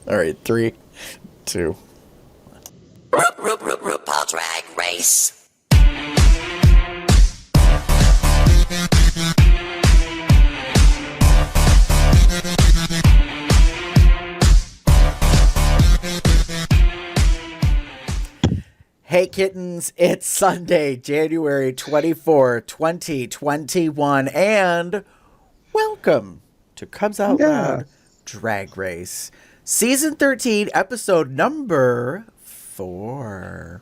All right, 3, 2. RuPaul Drag Race. Hey kittens, it's Sunday, January 24, 2021, and welcome to Cubs Out Loud Drag Race, Season 13, Episode number 4.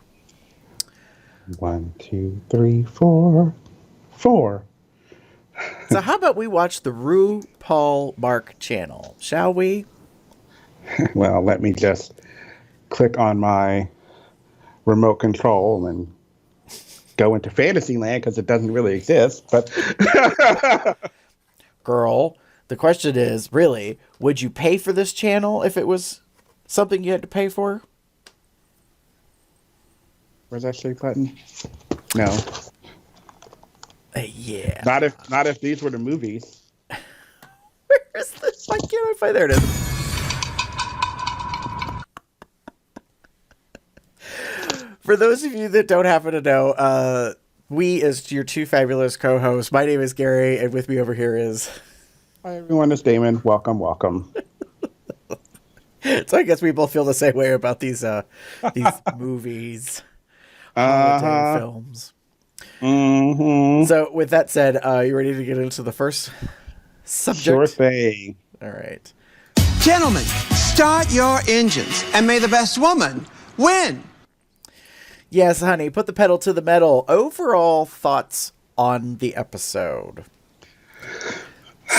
1, 2, 3, 4. 4. So how about we watch the RuPaulmark channel, shall we? Well, let me just click on my remote control and go into Fantasyland because it doesn't really exist. But Girl, the question is, really, would you pay for this channel if it was something you had to pay for? Where's that shake button? No. Yeah. Not if these were the movies. Where's this? Why can't I find? There it is. For those of you that don't happen to know, we as your two fabulous co-hosts, my name is Gary, and with me over here is... Hi everyone, it's Damon. Welcome, welcome. So I guess we both feel the same way about these movies, holiday films. Mm-hmm. So with that said, you ready to get into the first subject? Sure thing. All right. Gentlemen, start your engines, and may the best woman win. Yes, honey, put the pedal to the metal. Overall thoughts on the episode.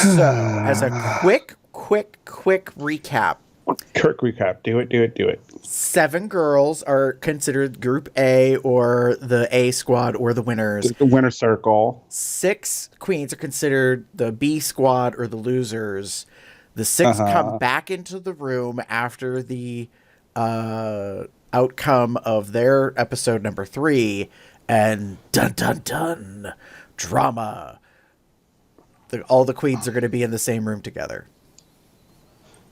So, as a quick recap. Quick recap. Do it. 7 girls are considered Group A or the A squad or the winners. The winner circle. 6 queens are considered the B squad or the losers. The 6 come back into the room after the outcome of their episode number 3, and dun drama. All the queens are going to be in the same room together.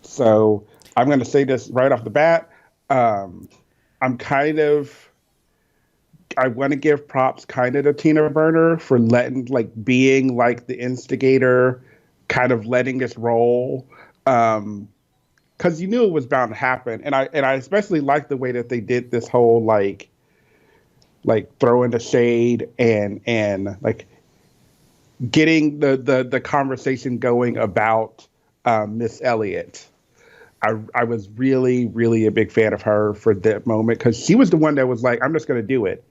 So I'm going to say this right off the bat. I want to give props kind of to Tina Burner for being like the instigator, kind of letting this roll. Because you knew it was bound to happen, and I especially like the way that they did this whole like throwing the shade and like getting the conversation going about Miss Elliott. I was really a big fan of her for that moment because she was the one that was like, I'm just gonna do it,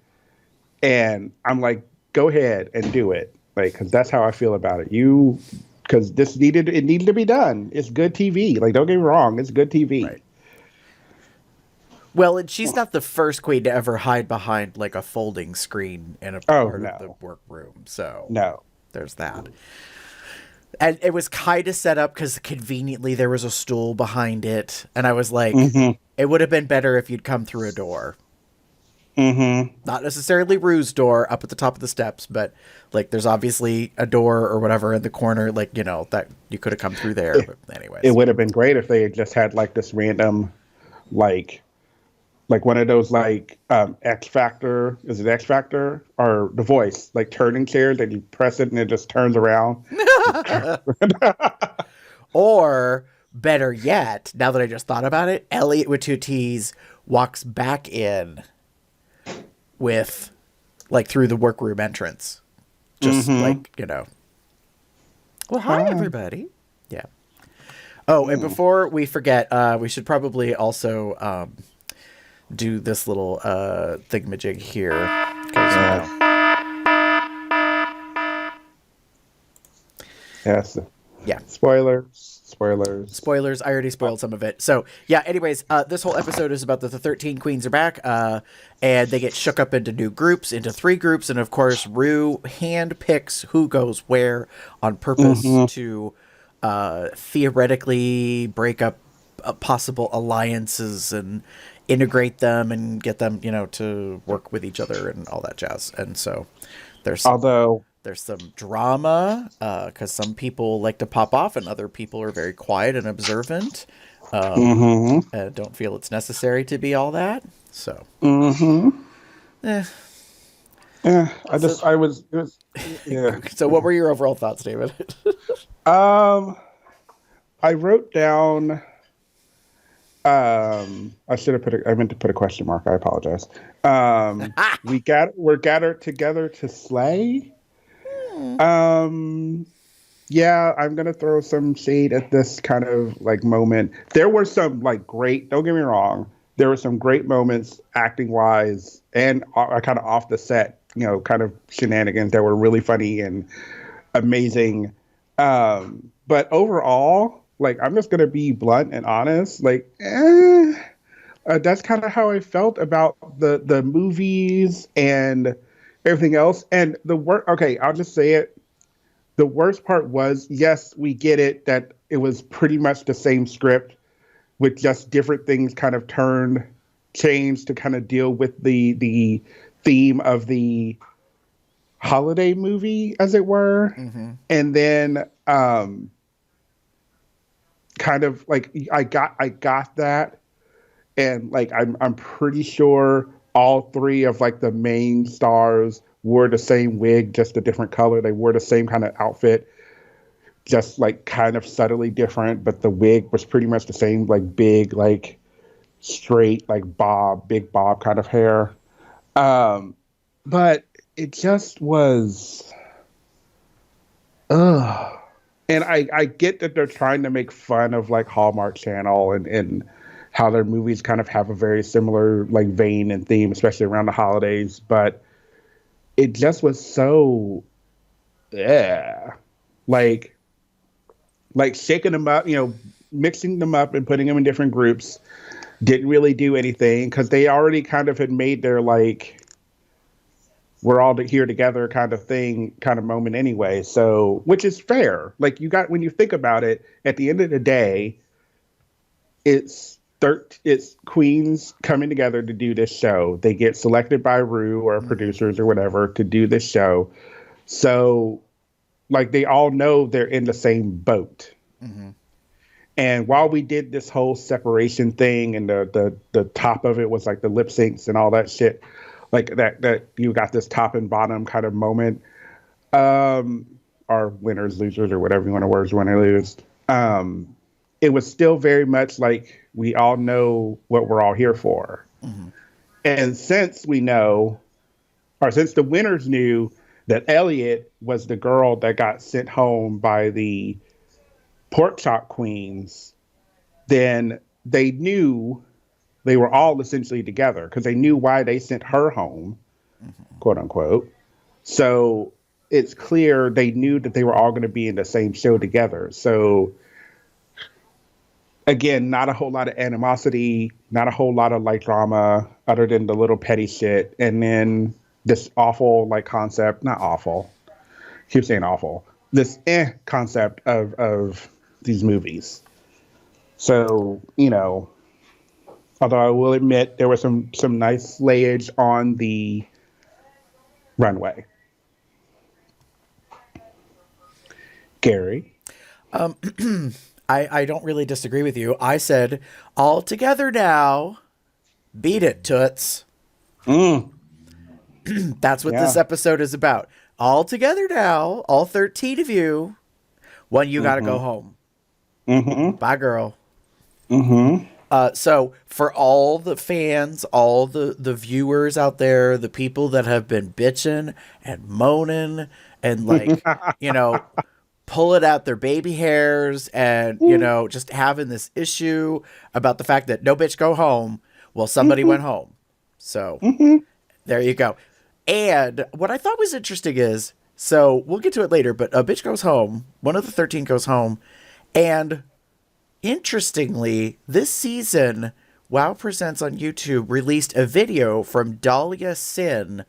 and I'm like, go ahead and do it, like, because that's how I feel about it. Because it needed to be done. It's good TV. Like, don't get me wrong, it's good TV. Right. Well, and she's not the first queen to ever hide behind like a folding screen in a part of the workroom. So No. There's that. And it was kind of set up because conveniently there was a stool behind it. And I was like, it would have been better if you'd come through a door. Not necessarily Rue's door up at the top of the steps, but like there's obviously a door or whatever in the corner, like, you know, that you could have come through there. But anyways, it would have been great if they had just had like this random, like one of those like X Factor. Is it X Factor or The Voice? Like turning chairs that you press it and it just turns around. Or better yet, now that I just thought about it, Elliot with 2 T's walks back in with like through the workroom entrance. Just like, you know. Well, hi everybody. Yeah. Oh, and before we forget, we should probably also do this little thingamajig here. Yes. Yeah. Spoilers. I already spoiled some of it. So, yeah, anyways, this whole episode is about the 13 queens are back, and they get shook up into new groups, into 3 groups, and of course, Rue handpicks who goes where on purpose to theoretically break up possible alliances and integrate them and get them, you know, to work with each other and all that jazz. And so there's... Although There's some drama, because some people like to pop off and other people are very quiet and observant. And don't feel it's necessary to be all that. So, eh. Yeah, So what were your overall thoughts, David? I wrote down. I meant to put a question mark. I apologize. We're gathered together to slay. Yeah, I'm gonna throw some shade at this kind of like moment. There were some like great. Don't get me wrong. There were some great moments acting wise and kind of off the set. Kind of shenanigans that were really funny and amazing. But overall, like, I'm just gonna be blunt and honest. Like, that's kind of how I felt about the movies and everything else. And okay, I'll just say it. The worst part was, yes, we get it that it was pretty much the same script with just different things kind of changed to kind of deal with the theme of the holiday movie, as it were. And then kind of like I got that, and like I'm pretty sure all three of like the main stars wore the same wig, just a different color. They wore the same kind of outfit, just like kind of subtly different, but the wig was pretty much the same, like big, like straight, like big bob kind of hair. But it just was, and I get that they're trying to make fun of like Hallmark Channel and how their movies kind of have a very similar like vein and theme, especially around the holidays. But it just was so, like shaking them up, mixing them up and putting them in different groups didn't really do anything because they already kind of had made their like, we're all here together kind of thing, kind of moment anyway. So, which is fair. Like when you think about it, at the end of the day, it's queens coming together to do this show. They get selected by Ru or producers or whatever to do this show. So, like, they all know they're in the same boat. And while we did this whole separation thing and the top of it was like the lip syncs and all that shit, like that you got this top and bottom kind of moment, or winners, losers, or whatever you want to words, win or lose. It was still very much like we all know what we're all here for. And since we know, or since the winners knew that Elliot was the girl that got sent home by the pork chop queens, then they knew they were all essentially together because they knew why they sent her home, quote unquote. So it's clear they knew that they were all going to be in the same show together. So again, not a whole lot of animosity, not a whole lot of like drama other than the little petty shit. And then this awful like concept, not awful, keep saying awful, this concept of these movies. So, although I will admit there was some nice slayage on the runway. Gary? I don't really disagree with you. I said, all together now, beat it, toots. That's what this episode is about. All together now, all 13 of you. One, you got to go home. Bye, girl. So for all the fans, all the viewers out there, the people that have been bitching and moaning and like, pulling out their baby hairs and, just having this issue about the fact that no bitch go home. Well, somebody went home. So there you go. And what I thought was interesting is, so we'll get to it later, but a bitch goes home. One of the 13 goes home. And interestingly, this season, WoW Presents on YouTube released a video from Dahlia Sin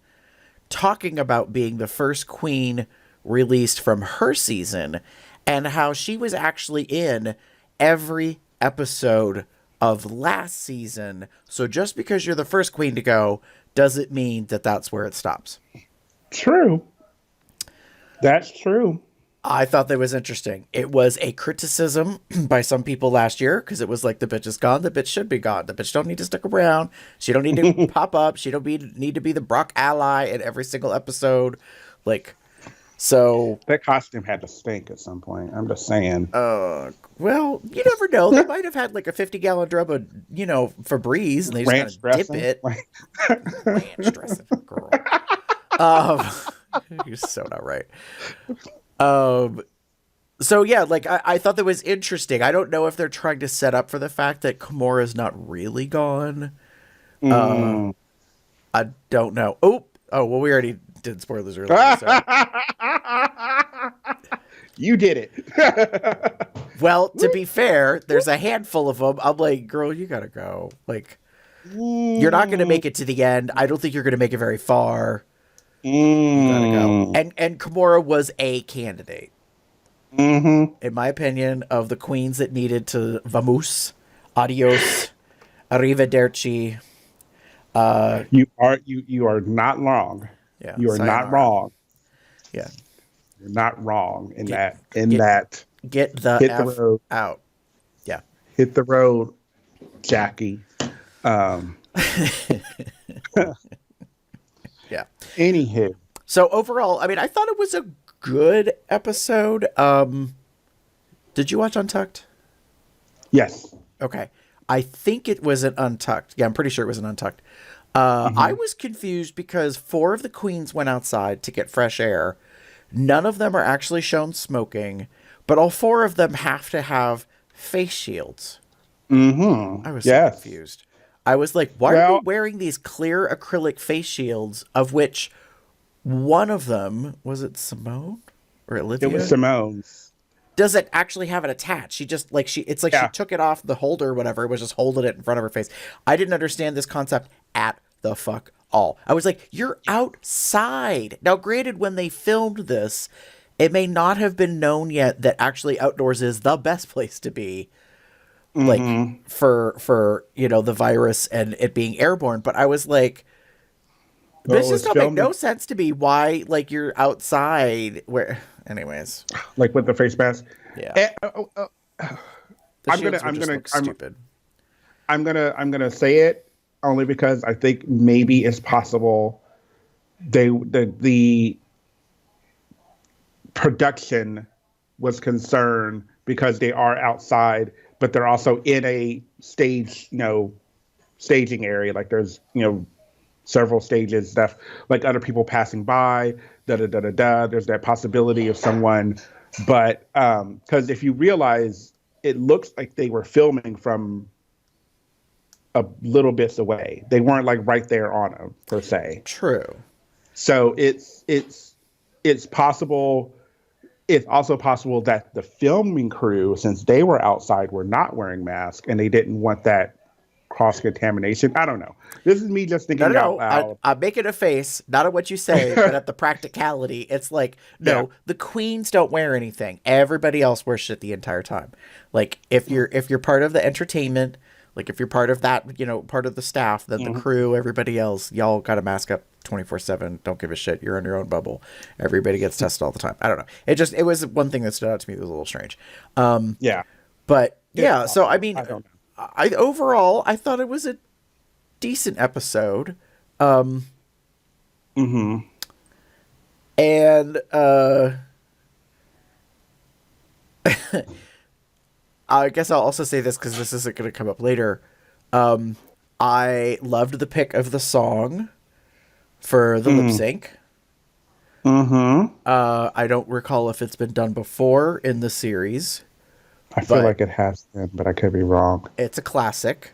talking about being the first queen released from her season and how she was actually in every episode of last season. So just because you're the first queen to go doesn't mean that that's where it stops. True. That's true. I thought that was interesting. It was a criticism by some people last year because it was like the bitch is gone. The bitch should be gone. The bitch don't need to stick around. She don't need to pop up. She don't need to be the Brock ally in every single episode. Like, so. That costume had to stink at some point. I'm just saying. Well, you never know. They might have had like a 50-gallon drum of, Febreze and they just Ranch kind of dip dressing? it. Ranch dressing, girl. You're so not right. So yeah, like I thought that was interesting. I don't know if they're trying to set up for the fact that Kimura's not really gone. I don't know. Oh, well, we already did spoilers earlier. So. You did it. Well, to be fair, there's a handful of them. I'm like, girl, you gotta go. Like, you're not going to make it to the end. I don't think you're going to make it very far. You gotta go. And Kimura was a candidate, in my opinion, of the queens that needed to vamos, adios, arrivederci. You are not wrong. Yeah, you are sayonara. not wrong. Yeah, You're not wrong in Get the hit F the road out. Yeah, hit the road, Jackie. yeah. Anywho, So overall, I mean, I thought it was a good episode. Did you watch Untucked? yes. Okay. I think it was an Untucked. Yeah, I'm pretty sure it was an Untucked. I was confused because 4 of the queens went outside to get fresh air. None of them are actually shown smoking, but all 4 of them have to have face shields. I was so confused. I was like, why are we wearing these clear acrylic face shields, of which one of them, was it Simone or Olivia? It was Simone's. Doesn't actually have it attached. She just it's like she took it off the holder or whatever. It was just holding it in front of her face. I didn't understand this concept at the fuck all. I was like, you're outside. Now, granted, when they filmed this, it may not have been known yet that actually outdoors is the best place to be. Like for the virus and it being airborne. But I was like, this just don't make no sense to me. Why, like, you're outside where, anyways, like with the face mask. Yeah. Stupid. I'm gonna say it only because I think maybe it's possible the production was concerned because they are outside, but they're also in a stage, staging area. Like there's, several stages, stuff like other people passing by, There's that possibility of someone, but because if you realize, it looks like they were filming from a little bits away. They weren't like right there on them per se. True. So it's possible. It's also possible that the filming crew, since they were outside, were not wearing masks and they didn't want that cross-contamination. I don't know. This is me just thinking out loud. I'm making a face, not at what you say, but at the practicality. It's like, no, the queens don't wear anything. Everybody else wears shit the entire time. Like, if you're part of the entertainment, like if you're part of that, part of the staff, then the crew, everybody else, y'all got to mask up 24/7. Don't give a shit. You're in your own bubble. Everybody gets tested all the time. I don't know. It was one thing that stood out to me that was a little strange. But yeah, so I mean, overall, I thought it was a decent episode. And I guess I'll also say this because this isn't going to come up later. I loved the pick of the song for the lip sync. I don't recall if it's been done before in the series. I feel like it has been, but I could be wrong. It's a classic.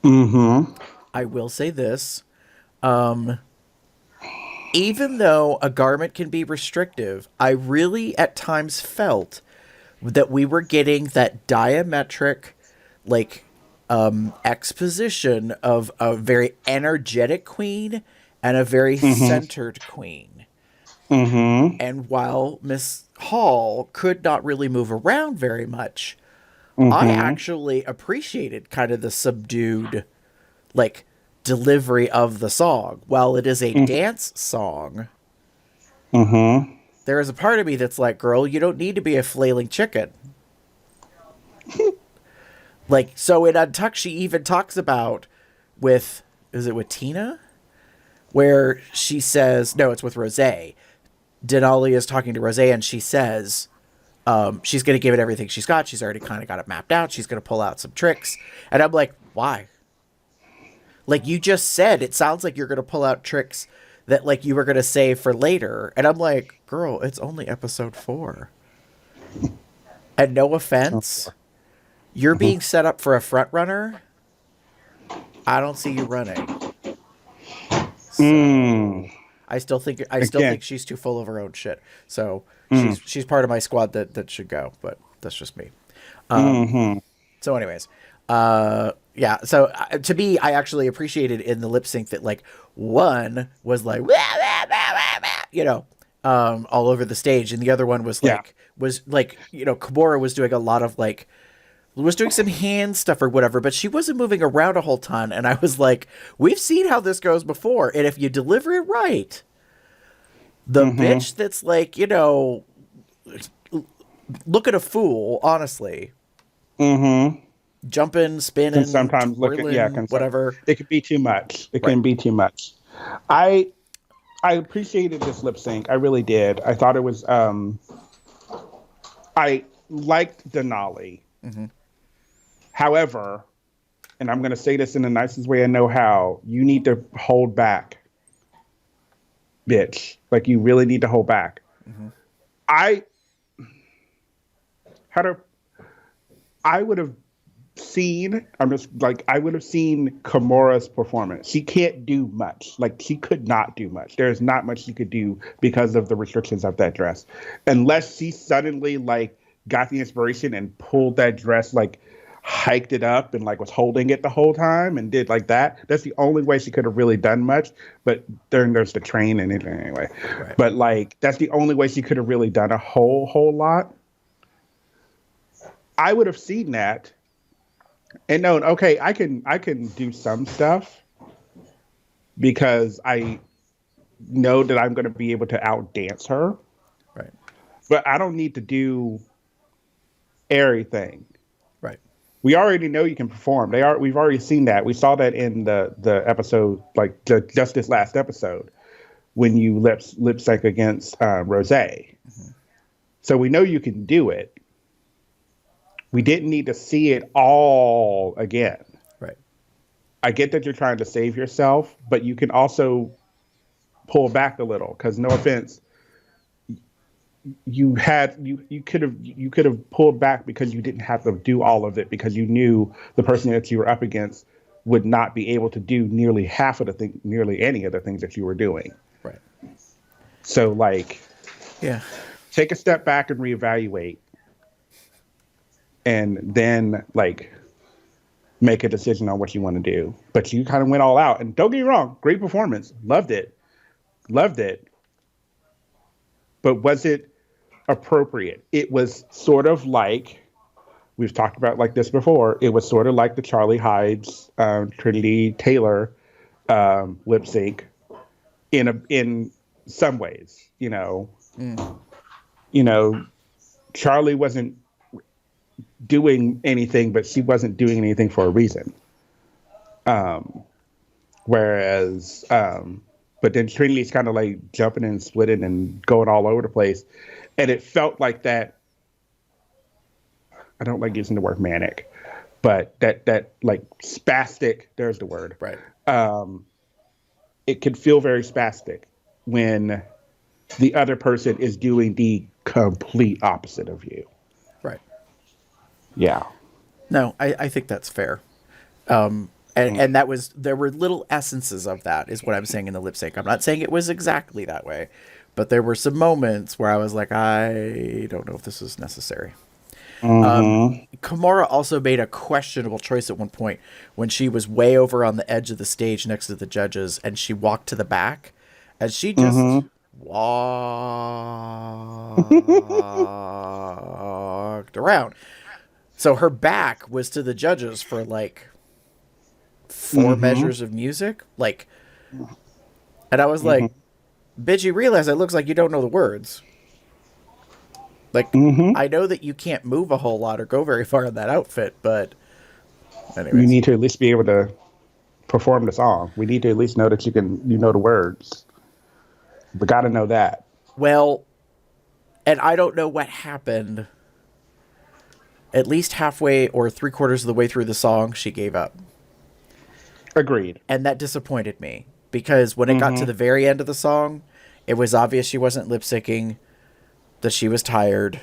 I will say this. Even though a garment can be restrictive, I really at times felt that we were getting that diametric, like, exposition of a very energetic queen and a very centered queen. And while Miss Hall could not really move around very much, I actually appreciated kind of the subdued, like, delivery of the song. While it is a dance song, there is a part of me that's like, girl, you don't need to be a flailing chicken. Like, so in Untucked, she even talks about is it with Tina? Where she says, no, it's with Rosé. Denali is talking to Rosé, and she says she's going to give it everything she's got. She's already kind of got it mapped out. She's going to pull out some tricks. And I'm like, why? Like, you just said, it sounds like you're going to pull out tricks that, like, you were going to save for later. And I'm like, girl, it's only episode 4. And no offense, you're being set up for a front runner. I don't see you running. So, I still think she's too full of her own shit. So she's part of my squad that should go, but that's just me. So anyways, yeah. So to me, I actually appreciated in the lip sync that like one was like, you know, all over the stage, and the other one was like, you know, Kimura was doing a lot of like, was doing some hand stuff or whatever, but she wasn't moving around a whole ton. And I was like, we've seen how this goes before. And if you deliver it right, the bitch that's like, you know, look at a fool, honestly. Jumping, spinning, and sometimes twirling, whatever. It could be too much. It can be too much. I appreciated this lip sync. I really did. I thought it was, I liked Denali. However, and I'm going to say this in the nicest way I know how, you need to hold back, bitch. Like, you really need to hold back. I would have seen, I would have seen Kimura's performance. She can't do much. Like, she could not do much. There's not much she could do because of the restrictions of that dress. Unless she suddenly, like, got the inspiration and pulled that dress, like, hiked it up and like was holding it the whole time and did like that. That's the only way she could have really done much. But then there's the train and it anyway. Right. But like that's the only way she could have really done a whole lot. I would have seen that and known, okay, I can do some stuff because I know that I'm going to be able to outdance her. Right. But I don't need to do everything. Right. We already know you can perform. We've already seen that. We saw that in the episode, like just this last episode, when you lip sync against Rosé. So we know you can do it. We didn't need to see it all again. Right. I get that you're trying to save yourself, but you can also pull back a little. Because no offense, you could have pulled back because you didn't have to do all of it because you knew the person that you were up against would not be able to do nearly any of the things that you were doing. Right. So like, yeah, take a step back and reevaluate, and then like make a decision on what you want to do. But you kind of went all out, and don't get me wrong, great performance, loved it. But was it appropriate? It was sort of like, we've talked about like this before, it was sort of like the Charlie Hides, Trinity Taylor lip sync in some ways, you know. You know, Charlie wasn't doing anything, but she wasn't doing anything for a reason. Whereas, but then Trinity's kind of like jumping and splitting and going all over the place. And it felt like that. I don't like using the word manic, but that like spastic, there's the word. Right. It can feel very spastic when the other person is doing the complete opposite of you. Right. Yeah. No, I think that's fair. And there were little essences of that is what I'm saying in the lip sync. I'm not saying it was exactly that way, but there were some moments where I was like, I don't know if this is necessary. Kimura also made a questionable choice at one point when she was way over on the edge of the stage next to the judges and she walked to the back and she just walked around. So her back was to the judges for like 4 measures of music. And I was like, bitch, you realize it looks like you don't know the words. Like, I know that you can't move a whole lot or go very far in that outfit, but anyways. You need to at least be able to perform the song. We need to at least know that you know the words. We got to know that. Well, and I don't know what happened. At least halfway or 3/4 of the way through the song, she gave up. Agreed. And that disappointed me because when it got to the very end of the song, it was obvious she wasn't lip syncing, that she was tired.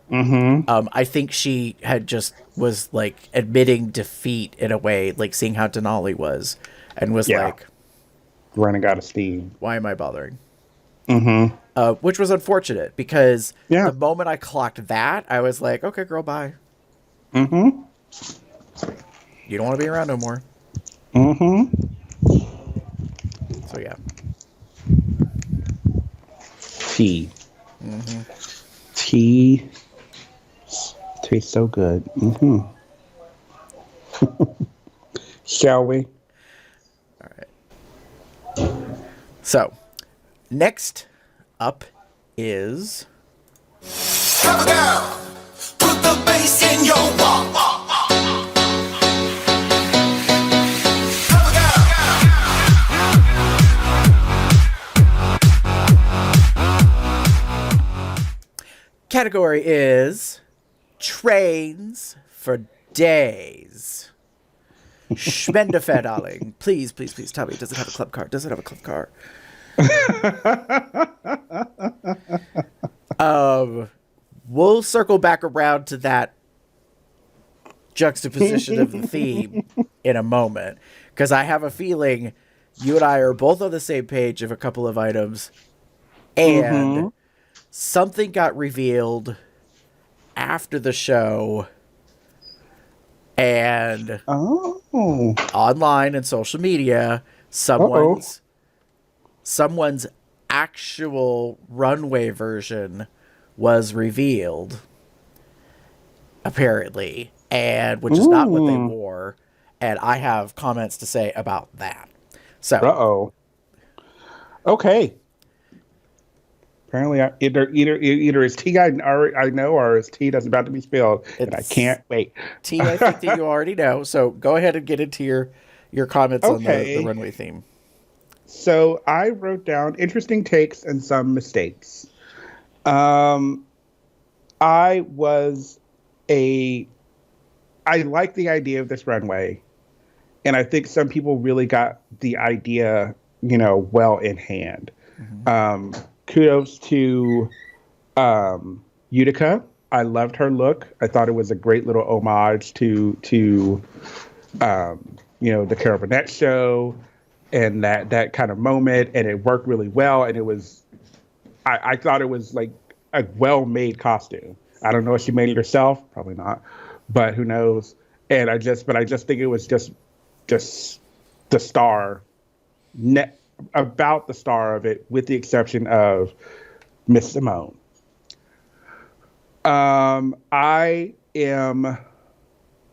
I think she had was like admitting defeat in a way, like seeing how Denali was, and was like, running out of steam. Why am I bothering? Which was unfortunate because the moment I clocked that, I was like, okay, girl, bye. You don't want to be around no more. So yeah. Tea. Tea tastes so good. Shall we? All right. So, next up is Cover girl, put the bass in your walk. Cover girl. category is trains for days. Schmendefed, darling. Please, please, please tell me, does it have a club car? Does it have a club car? We'll circle back around to that juxtaposition of the theme in a moment, because I have a feeling you and I are both on the same page of a couple of items, and something got revealed after the show and online and social media, someone's actual runway version was revealed, apparently, and which is not what they wore, and I have comments to say about that. So, okay. Apparently, either is tea I know, or is tea that's about to be spilled, and I can't wait. Tea, I think that you already know. So go ahead and get into your comments on the runway theme. So I wrote down interesting takes and some mistakes. I like the idea of this runway, and I think some people really got the idea, well in hand. Kudos to Utica. I loved her look. I thought it was a great little homage to the Carol Burnett show and that kind of moment, and it worked really well. And it was, I thought it was like a well-made costume. I don't know if she made it herself, probably not, but who knows? And I just think it was just the star, about the star of it, with the exception of Miss Simone. I am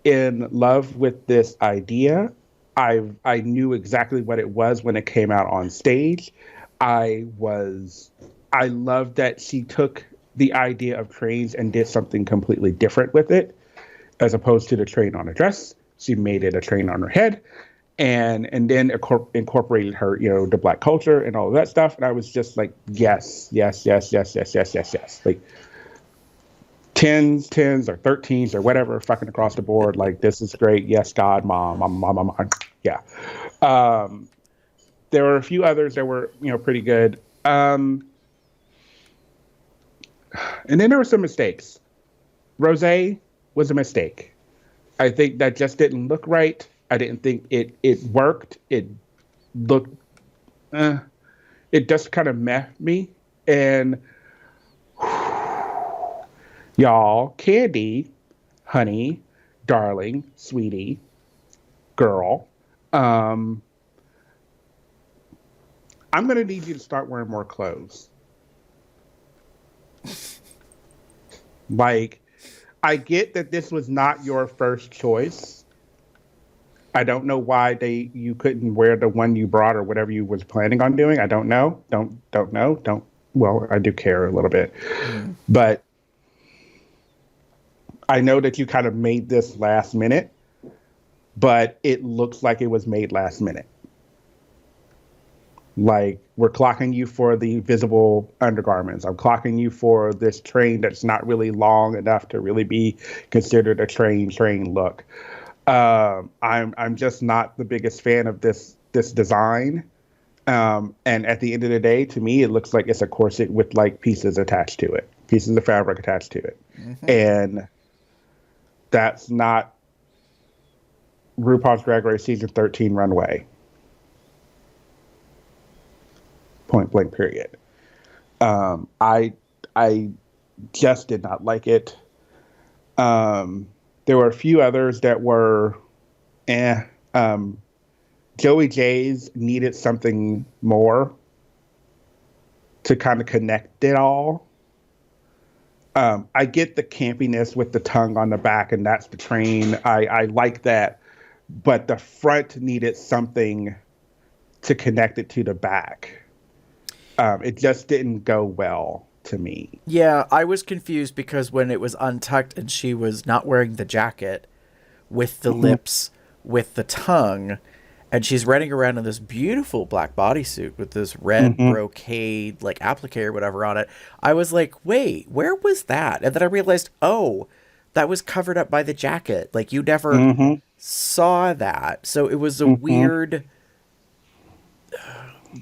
in love with this idea. I knew exactly what it was when it came out on stage. I loved that she took the idea of trains and did something completely different with it, as opposed to the train on a dress. She made it a train on her head, and then incorporated her, the Black culture and all of that stuff. And I was just like, yes. Like 10s or 13s or whatever, fucking across the board. Like, this is great. Yes, God, mom. Yeah. There were a few others that were, pretty good. And then there were some mistakes. Rosé was a mistake. I think that just didn't look right. I didn't think it worked. It looked, it just kind of meh me. And y'all, Candy, honey, darling, sweetie, girl, I'm going to need you to start wearing more clothes. Like, I get that this was not your first choice. I don't know why you couldn't wear the one you brought or whatever you was planning on doing. I don't know. Don't know. Well, I do care a little bit. But I know that you kind of made this last minute, but it looks like it was made last minute. Like, we're clocking you for the visible undergarments. I'm clocking you for this train that's not really long enough to really be considered a train look. I'm just not the biggest fan of this design. And at the end of the day, to me, it looks like it's a corset with like pieces attached to it, pieces of fabric attached to it. Mm-hmm. And that's not RuPaul's Drag Race season 13 runway. Point blank, period. I just did not like it. There were a few others that were Joey J's needed something more to kind of connect it all. I get the campiness with the tongue on the back, and that's the train. I like that. But the front needed something to connect it to the back. It just didn't go well to me. Yeah, I was confused because when it was untucked and she was not wearing the jacket with the lips, with the tongue, and she's running around in this beautiful black bodysuit with this red brocade, like applique or whatever on it, I was like, wait, where was that? And then I realized, oh, that was covered up by the jacket. Like, you never saw that. So it was a weird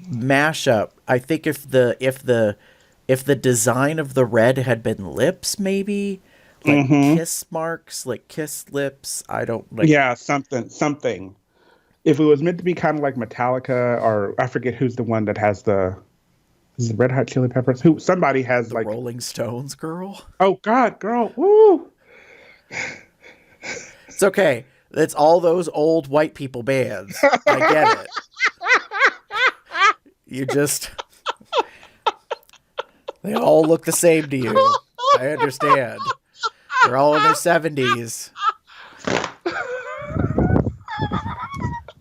mashup. I think if the design of the red had been lips, maybe like kiss marks, like kiss lips. I don't like. Yeah, something. If it was meant to be kind of like Metallica, or I forget who's the one that has is it Red Hot Chili Peppers? Somebody has the like Rolling Stones, girl. Oh God, girl, woo! It's okay. It's all those old white people bands. I get it. You just... They all look the same to you. I understand. They're all in their 70s.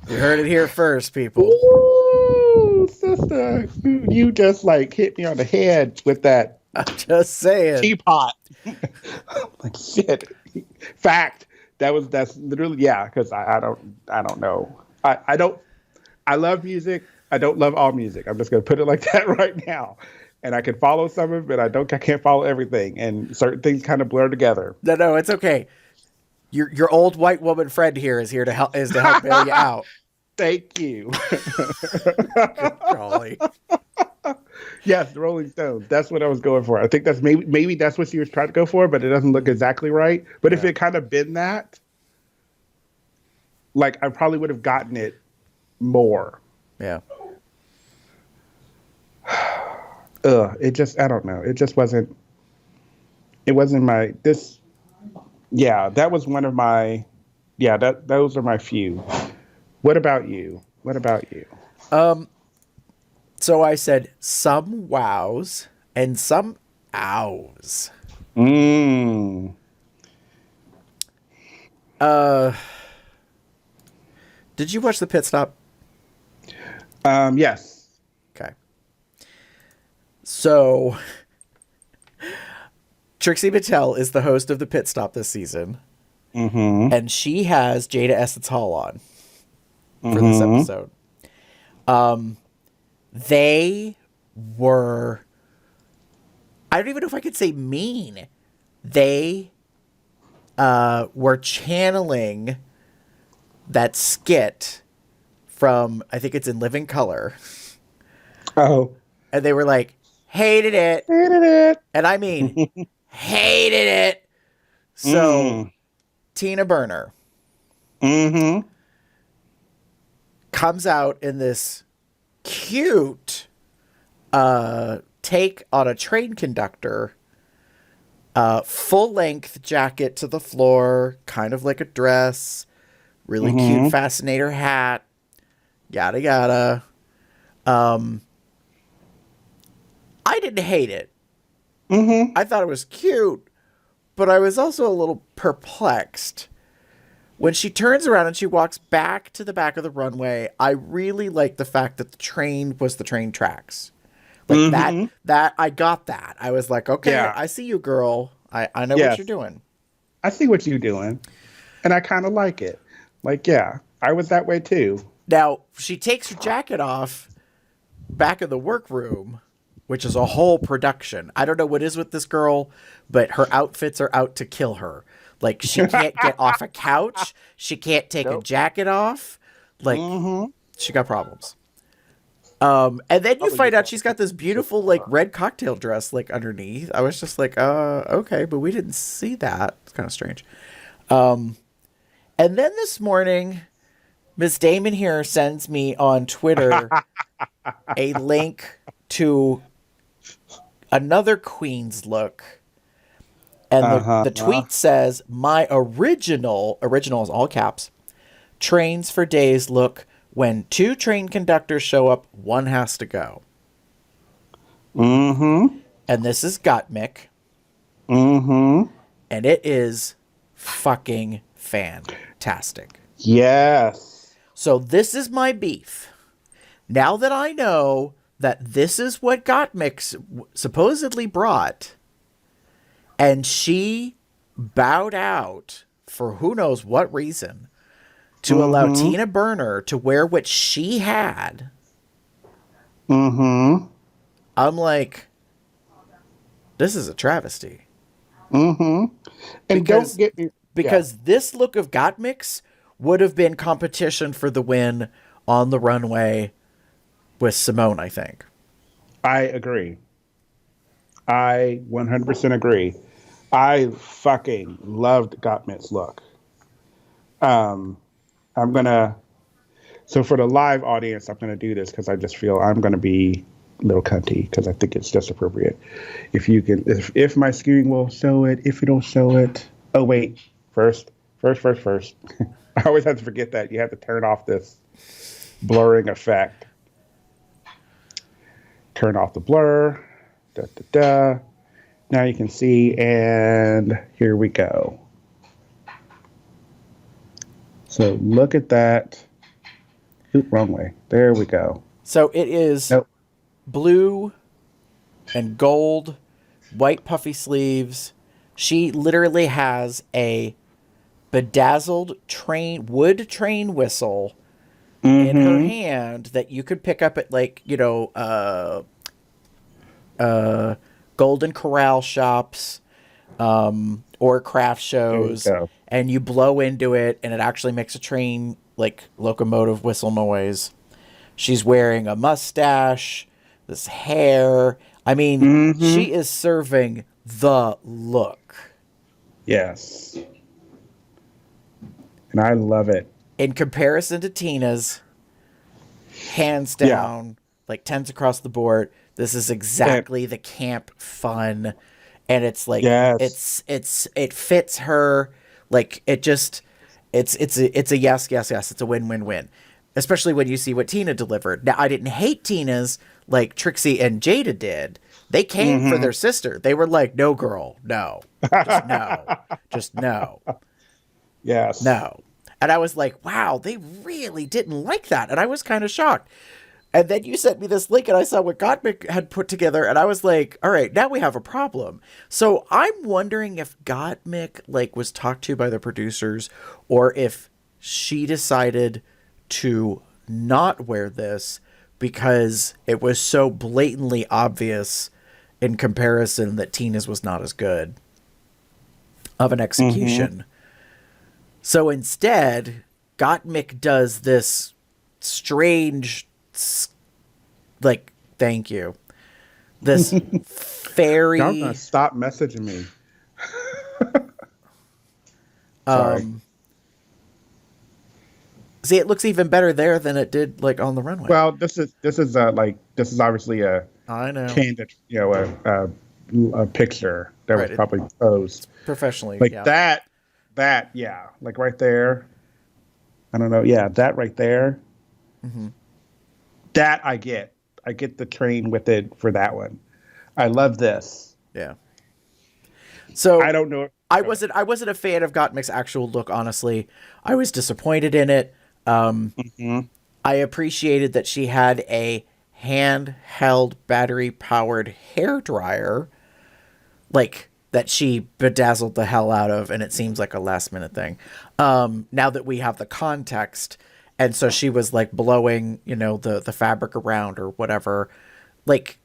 You heard it here first, people. Ooh, sister. You just like hit me on the head with that. I'm just saying. Teapot. Like shit. Fact. That's literally, yeah, because I don't know. I love music. I don't love all music. I'm just gonna put it like that right now. And I can follow some of it, I can't follow everything. And certain things kind of blur together. No, it's okay. Your old white woman friend here is to help bail you out. Thank you. Golly. Yes, the Rolling Stones. That's what I was going for. I think that's maybe that's what she was trying to go for, but it doesn't look exactly right. But if it kind of been that, like I probably would have gotten it more. Yeah. It just, I don't know. It just wasn't. It wasn't my this. Yeah, that was one of my. Yeah, those are my few. What about you? So I said some wows and some ows. Did you watch the pit stop? Yes. Okay. So Trixie Mattel is the host of the pit stop this season. And she has Jada Essence Hall on for this episode. They were, I don't even know if I could say mean. They were channeling that skit from, I think it's in Living Color. Oh. And they were like, hated it. And I mean, hated it. So, Tina Burner comes out in this cute take on a train conductor, full-length jacket to the floor, kind of like a dress, really cute fascinator hat, yada yada. I didn't hate it. I thought it was cute, but I was also a little perplexed. When she turns around and she walks back to the back of the runway, I really like the fact that the train was the train tracks. Like that I got that. I was like, okay, I see you, girl. I know what you're doing. I see what you're doing, and I kind of like it. Like, yeah, I was that way too. Now, she takes her jacket off back in the workroom, which is a whole production. I don't know what is with this girl, but her outfits are out to kill her. Like, she can't get off a couch. She can't take a jacket off. Like, she got problems. And then you find out she's got this beautiful, like, red cocktail dress, like, underneath. I was just like, okay, but we didn't see that. It's kind of strange. And then this morning, Miss Damon here sends me on Twitter a link to another Queen's look. And the tweet says, my original is all caps, trains for days look. When 2 train conductors show up, 1 has to go. Mm-hmm. And this is Gottmik. Mm-hmm. And it is fucking fantastic. Yes. So this is my beef. Now that I know that this is what Gottmik supposedly brought, and she bowed out for who knows what reason, to allow Tina Burner to wear what she had. Mm-hmm. I'm like, this is a travesty. Mm-hmm. And Because, don't get me... because this look of Gottmik's would have been competition for the win on the runway with Simone, I think. I agree. I 100% agree. I fucking loved Gottmik's look. I'm gonna. So for the live audience, I'm gonna do this because I just feel I'm gonna be a little cunty because I think it's just appropriate. If you can, if my screen will show it, if it'll show it. Oh wait, first. I always have to forget that you have to turn off this blurring effect. Turn off the blur. Da da da. Now you can see, and here we go. So look at that. Oop, wrong way. There we go. So it is blue and gold, white puffy sleeves. She literally has a bedazzled wood train whistle in her hand that you could pick up at, like, you know, Golden Corral shops, or craft shows, and you blow into it and it actually makes a train, like, locomotive whistle noise. She's wearing a mustache, this hair. I mean, she is serving the look. Yes. And I love it. In comparison to Tina's, hands down, like 10s across the board, this is exactly the camp fun. And it's like, it fits her. Like, it's a yes. It's a win. Especially when you see what Tina delivered. Now, I didn't hate Tina's like Trixie and Jada did. They came for their sister. They were like, no, girl, no. Just no. Just no. Yes. No. And I was like, wow, they really didn't like that. And I was kind of shocked. And then you sent me this link and I saw what Gottmik had put together. And I was like, all right, now we have a problem. So I'm wondering if Gottmik, like, was talked to by the producers, or if she decided to not wear this because it was so blatantly obvious in comparison that Tina's was not as good of an execution. So instead, Gottmik does this strange, like, thank you, this fairy. Y'all gonna stop messaging me. Sorry. See, it looks even better there than it did, like, on the runway. Well, this is obviously a I know, candid, a picture that was probably posed professionally, like that, like right there. I don't know, that right there. That I get the train with it for that one. I love this. Yeah. So I don't know. I wasn't a fan of Gottmik's actual look, honestly. I was disappointed in it. I appreciated that she had a handheld battery-powered hair dryer. Like, that she bedazzled the hell out of, and it seems like a last minute thing. Now that we have the context, and so she was like blowing, the fabric around or whatever. Like,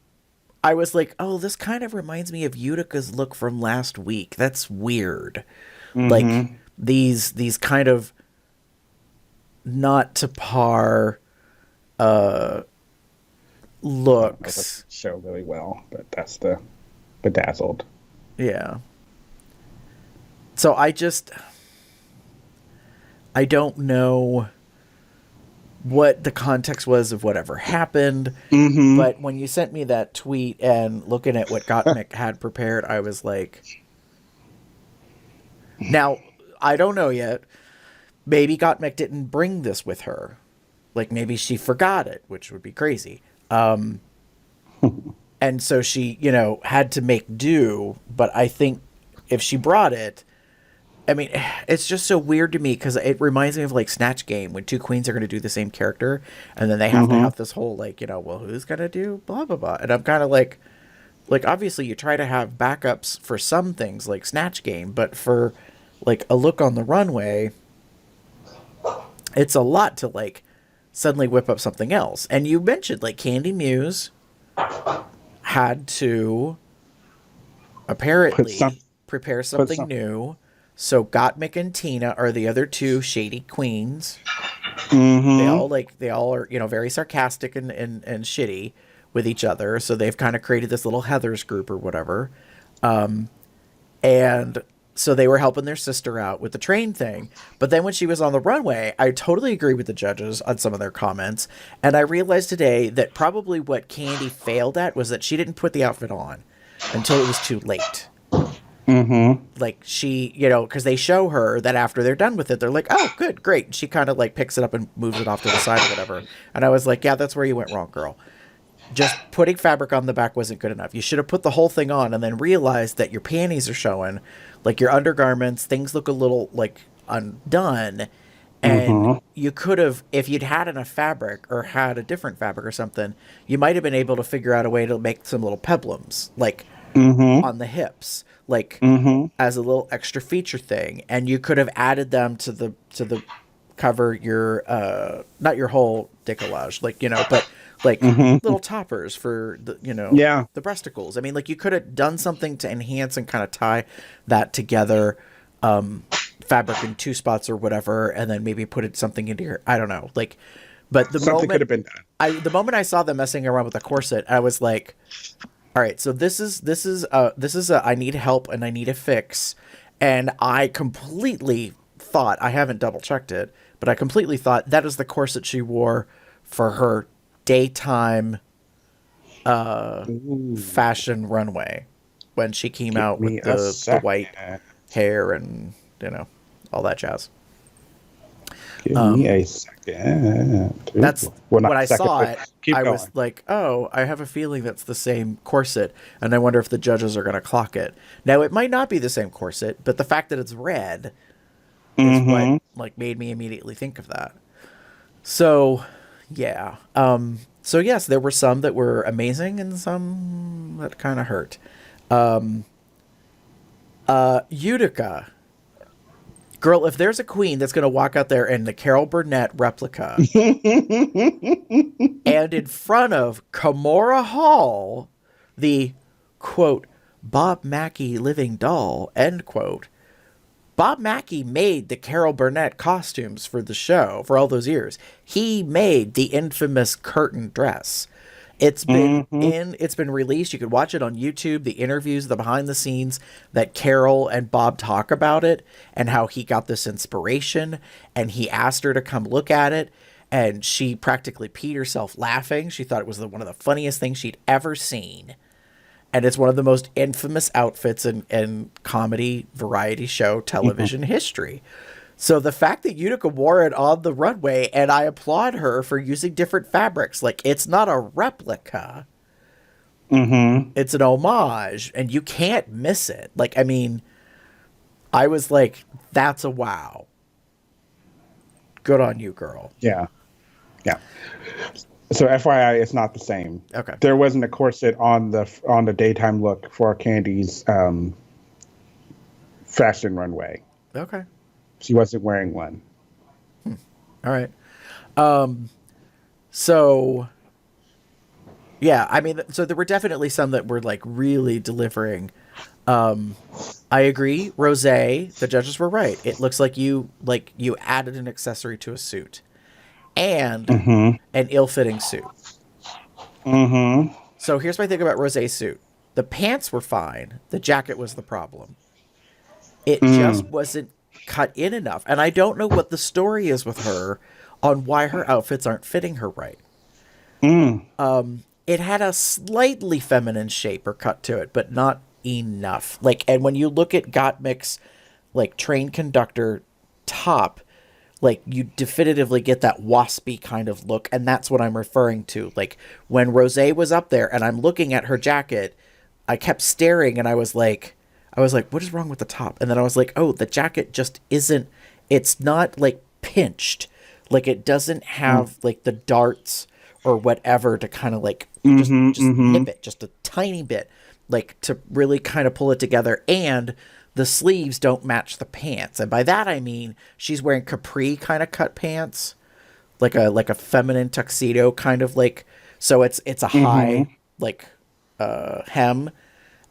I was like, oh, this kind of reminds me of Utica's look from last week. That's weird. Like these kind of not to par looks. Show really well, but that's the bedazzled. Yeah. So I don't know what the context was of whatever happened, but when you sent me that tweet and looking at what Gottmik had prepared, I was like, now, I don't know yet. Maybe Gottmik didn't bring this with her. Like, maybe she forgot it, which would be crazy. And so she, had to make do, but I think if she brought it, I mean, it's just so weird to me because it reminds me of like Snatch Game when two queens are going to do the same character and then they have to have this whole like, well, who's going to do blah, blah, blah. And I'm kind of like obviously you try to have backups for some things like Snatch Game, but for like a look on the runway, it's a lot to like suddenly whip up something else. And you mentioned like Candy Muse had to apparently prepare something new. So Gottmik and Tina are the other two shady queens. They all are, very sarcastic and shitty with each other. So they've kind of created this little Heathers group or whatever. And so they were helping their sister out with the train thing. But then when she was on the runway, I totally agree with the judges on some of their comments. And I realized today that probably what Candy failed at was that she didn't put the outfit on until it was too late. Like she, because they show her that after they're done with it, they're like, oh, good, great. And she kind of like picks it up and moves it off to the side or whatever. And I was like, yeah, that's where you went wrong, girl. Just putting fabric on the back wasn't good enough. You should have put the whole thing on and then realized that your panties are showing, like your undergarments, things look a little like undone. And you could have, if you'd had enough fabric or had a different fabric or something, you might have been able to figure out a way to make some little peplums, like on the hips, like as a little extra feature thing. And you could have added them to the cover your, not your whole décollage, like, but like little toppers for the, the breasticles. I mean, like you could have done something to enhance and kind of tie that together, fabric in two spots or whatever, and then maybe put it something into your, I don't know, like, but the something could have been done. The moment I saw them messing around with the corset, I was like, all right, so this is a I need help and I need a fix. And I completely thought, I haven't double checked it, but I completely thought that is the corset she wore for her daytime fashion runway when she came out with the white hair and all that jazz. Give me a second. That's when I saw it. I was like, oh, I have a feeling that's the same corset, and I wonder if the judges are going to clock it. Now, it might not be the same corset, but the fact that it's red is what like made me immediately think of that. So, yeah. So yes, there were some that were amazing and some that kind of hurt. Utica. Girl, if there's a queen that's going to walk out there in the Carol Burnett replica and in front of Kimora Hall, the, quote, Bob Mackie living doll, end quote. Bob Mackie made the Carol Burnett costumes for the show for all those years. He made the infamous curtain dress. It's been it's been released. You could watch it on YouTube, the interviews, the behind the scenes that Carol and Bob talk about it and how he got this inspiration, and he asked her to come look at it, and she practically peed herself laughing. She thought it was one of the funniest things she'd ever seen. And it's one of the most infamous outfits in comedy variety show television history. So the fact that Utica wore it on the runway, and I applaud her for using different fabrics. Like, it's not a replica. It's an homage, and you can't miss it. Like, I mean, I was like, that's a wow. Good on you, girl. Yeah. Yeah. So FYI, it's not the same. Okay. There wasn't a corset on the daytime look for Candy's fashion runway. Okay. She wasn't wearing one. All right. So yeah, I mean, so there were definitely some that were like really delivering. I agree, Rosé. The judges were right. It looks like you added an accessory to a suit, and an ill-fitting suit. So here's my thing about Rosé's suit: the pants were fine. The jacket was the problem. It just wasn't cut in enough, and I don't know what the story is with her on why her outfits aren't fitting her right. It had a slightly feminine shape or cut to it, but not enough. Like, and when you look at Gottmik's like train conductor top, like you definitively get that waspy kind of look, and that's what I'm referring to. Like when Rosé was up there and I'm looking at her jacket, I kept staring and I was like, what is wrong with the top? And then I was like, oh, the jacket just isn't, it's not like pinched. Like it doesn't have like the darts or whatever to kind of like just nip it just a tiny bit, like to really kind of pull it together. And the sleeves don't match the pants. And by that, I mean, she's wearing capri kind of cut pants, like a feminine tuxedo kind of like, so it's a high, like, hem,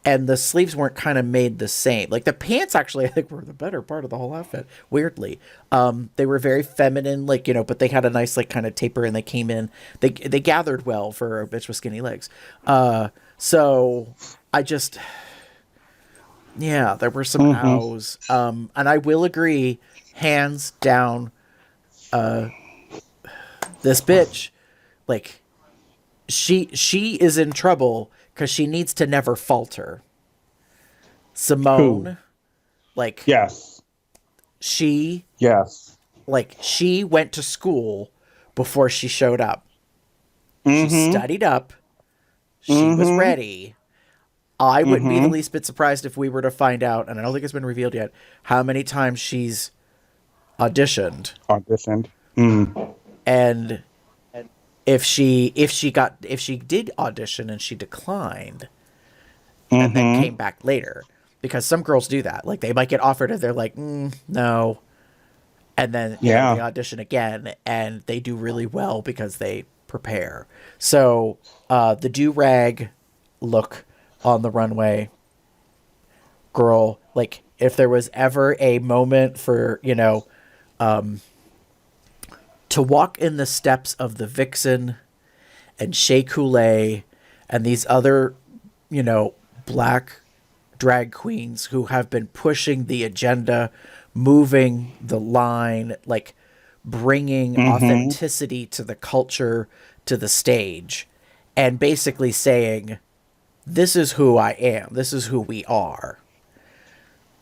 and the sleeves weren't kind of made the same. Like the pants actually, I think, were the better part of the whole outfit. Weirdly, they were very feminine, like, you know, but they had a nice like kind of taper, and they came in. They gathered well for a bitch with skinny legs. So I just, yeah, there were some ows. And I will agree, hands down, this bitch, like, she is in trouble because she needs to never falter. Simone, like, Yes. she went to school before she showed up. She studied up. She was ready. I wouldn't be the least bit surprised if we were to find out, and I don't think it's been revealed yet, how many times she's auditioned. And if she did audition and she declined and then came back later, because some girls do that. Like they might get offered and they're like, no. And then they audition again and they do really well because they prepare. So the do-rag look on the runway, girl, like if there was ever a moment for, you know, to walk in the steps of the Vixen and Shea Coulee and these other, you know, black drag queens who have been pushing the agenda, moving the line, like bringing authenticity to the culture, to the stage, and basically saying, this is who I am. This is who we are.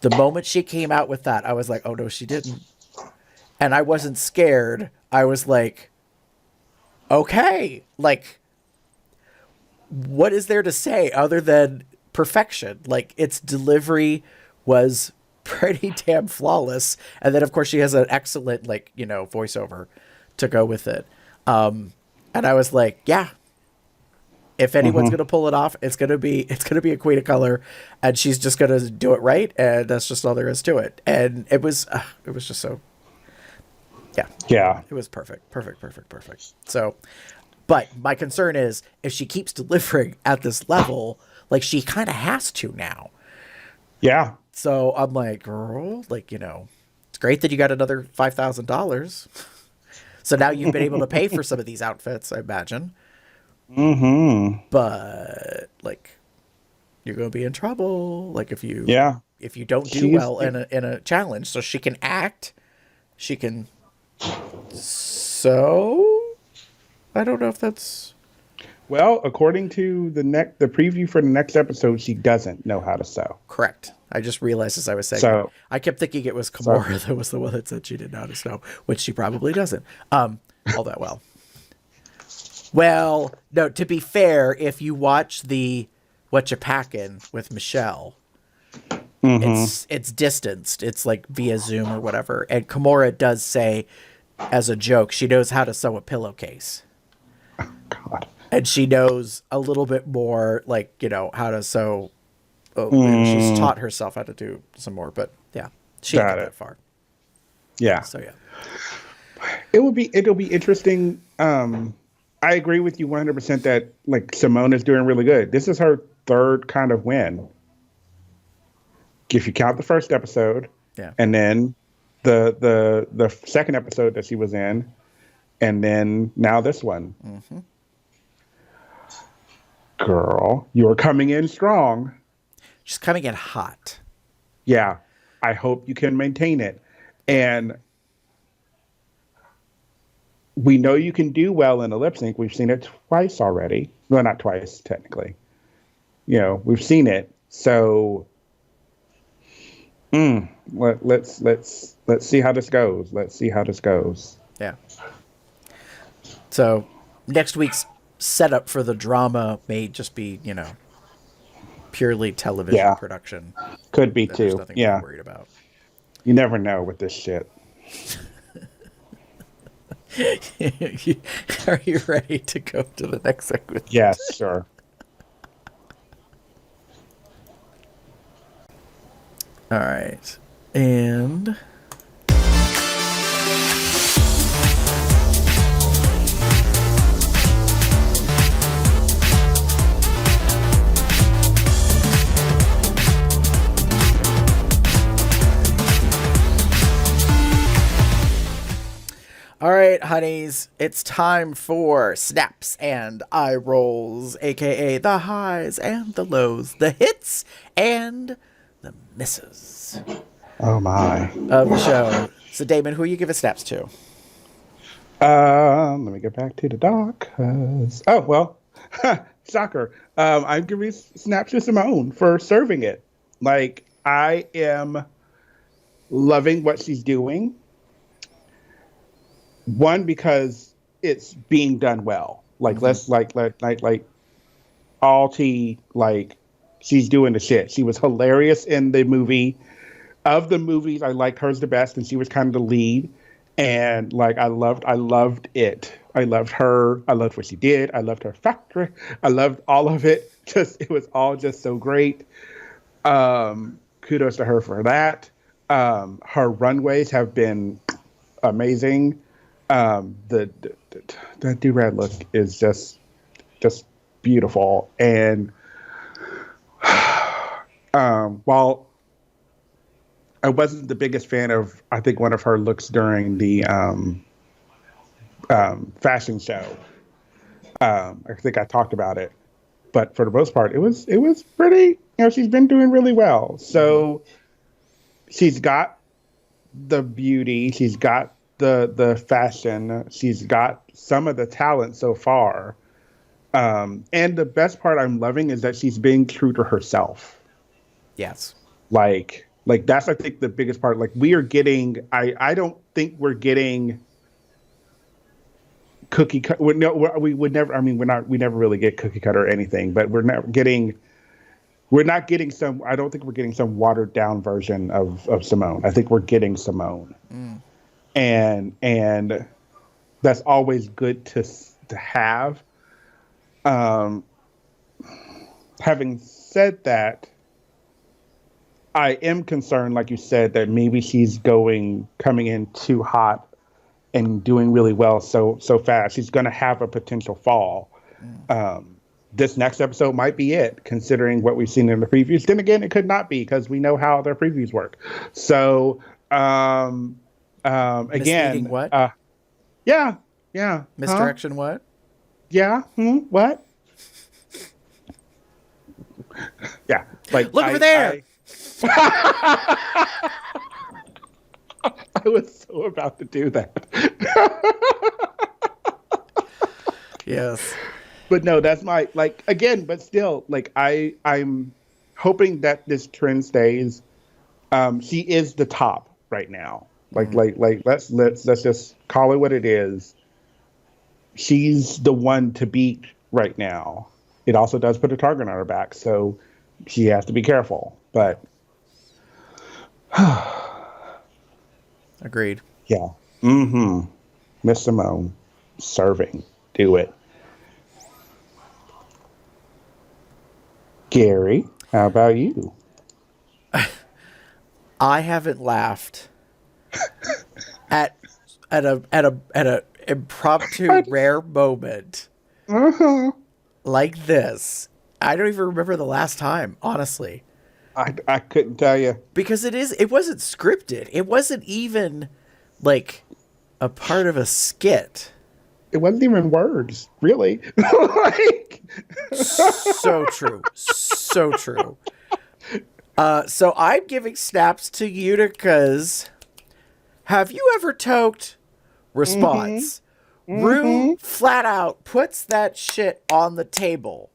The moment she came out with that, I was like, oh no, she didn't. And I wasn't scared. I was like, okay, like, what is there to say other than perfection? Like, its delivery was pretty damn flawless. And then, of course, she has an excellent, like, you know, voiceover to go with it. And I was like, yeah, if anyone's going to pull it off, it's going to be a queen of color, and she's just going to do it right. And that's just all there is to it. And it was just so, yeah, it was perfect. So, but my concern is if she keeps delivering at this level, like she kind of has to now. Yeah. So I'm like, girl, like, you know, it's great that you got another $5,000. So now you've been able to pay for some of these outfits, I imagine. But like, you're going to be in trouble. Like if you don't do well in a challenge. So she can act, she can sew. I don't know if that's, well, according to the preview for the next episode, she doesn't know how to sew. correct. I just realized as I was saying, So- I kept thinking it was Kimura that was the one that said she didn't know how to sew, which she probably doesn't. All that well. Well, no, to be fair, if you watch the What You Packin' with Michelle, it's distanced. It's like via Zoom or whatever. And Kimura does say, as a joke, she knows how to sew a pillowcase. God. And she knows a little bit more, like, you know, how to sew. She's taught herself how to do some more, but Yeah. She didn't Got get it. that far. Yeah. So yeah. It'll be interesting. I agree with you 100% that like Simone is doing really good. This is her third kind of win. If you count the first episode, Yeah. and then the second episode that she was in, and then now this one. Mm-hmm. Girl, you're coming in strong. She's coming in hot. Yeah. I hope you can maintain it. And we know you can do well in a lip sync. We've seen it twice already. Well, not twice, technically. You know, we've seen it. So let's see how this goes. Let's see how this goes. Yeah. So next week's setup for the drama may just be, you know, purely television Yeah. production. Could be There's too. nothing Yeah. to be worried about. You never know with this shit. Are you ready to go to the next segment? Yes, sure. All right. And all right, honeys, it's time for snaps and eye rolls, aka the highs and the lows, the hits and the misses Oh my. of the show. So, Damon, who are you giving snaps to? Let me get back to the doc. Oh well, shocker. I'm giving snaps to Simone for serving it. Like I am loving what she's doing. One, because it's being done well. Like let's like all tea. Like she's doing the shit. She was hilarious in the movie. Of the movies, I liked hers the best, and she was kind of the lead. And like I loved it. I loved her. I loved what she did. I loved her factory. I loved all of it. It was all just so great. Kudos to her for that. Her runways have been amazing. The do-rag look is just beautiful. And while I wasn't the biggest fan of, I think, one of her looks during the fashion show. I think I talked about it, but for the most part, it was pretty. You know, she's been doing really well. So she's got the beauty, she's got the fashion, she's got some of the talent so far. And the best part I'm loving is that she's being true to herself. Yes. Like that's, I think, the biggest part. Like we are getting, I don't think we're getting cookie cut. We would never. I mean, we never really get cookie cut or anything. But we're not getting some. I don't think we're getting some watered down version of Simone. I think we're getting Simone, and that's always good to have. Having said that, I am concerned, like you said, that maybe she's coming in too hot and doing really well so fast. She's going to have a potential fall. This next episode might be it, considering what we've seen in the previews. Then again, it could not be, because we know how their previews work. So, again, Misleading what? Yeah. Misdirection what? Yeah. What? Yeah. Like, Look over there. I was so about to do that. Yes. But no, that's my, like, again, but still, like, I'm hoping that this trend stays. She is the top right now. Like, let's just call it what it is. She's the one to beat right now. It also does put a target on her back, so she has to be careful. But Agreed. yeah. Miss Simone, serving. Do it. Gary, how about you? I haven't laughed at a impromptu rare moment like this. I don't even remember the last time, honestly. I couldn't tell you. Because it wasn't scripted. It wasn't even like a part of a skit. It wasn't even words, really. Like... So true. So true. So I'm giving snaps to Utica's "Have you ever toked?" response. Rue flat out puts that shit on the table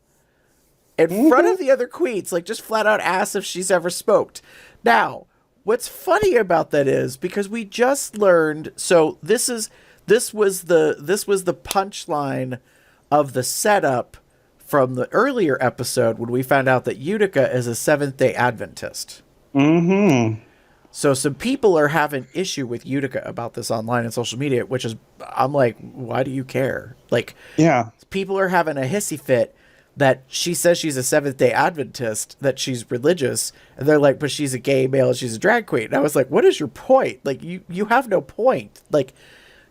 in front of the other queens, like just flat out asks if she's ever smoked. Now, what's funny about that is because we just learned. So this was the punchline of the setup from the earlier episode when we found out that Utica is a Seventh-day Adventist. So some people are having issue with Utica about this online and social media, which is, I'm like, why do you care? Like, yeah, people are having a hissy fit that she says she's a Seventh-day Adventist, that she's religious, and they're like, but she's a gay male and she's a drag queen. And I was like, what is your point? Like, you have no point. Like,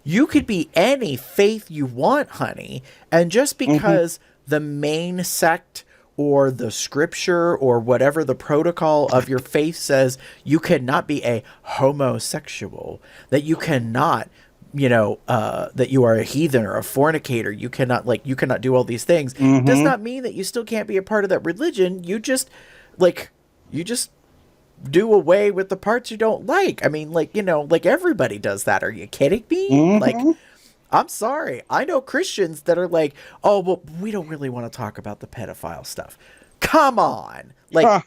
you could be any faith you want, honey, and just because the main sect or the scripture or whatever the protocol of your faith says you cannot be a homosexual, that you cannot, that you are a heathen or a fornicator, you cannot do all these things, does not mean that you still can't be a part of that religion. You just do away with the parts you don't like. I mean, like everybody does that. Are you kidding me? Like, I'm sorry. I know Christians that are like, oh, well, we don't really want to talk about the pedophile stuff. Come on. Like,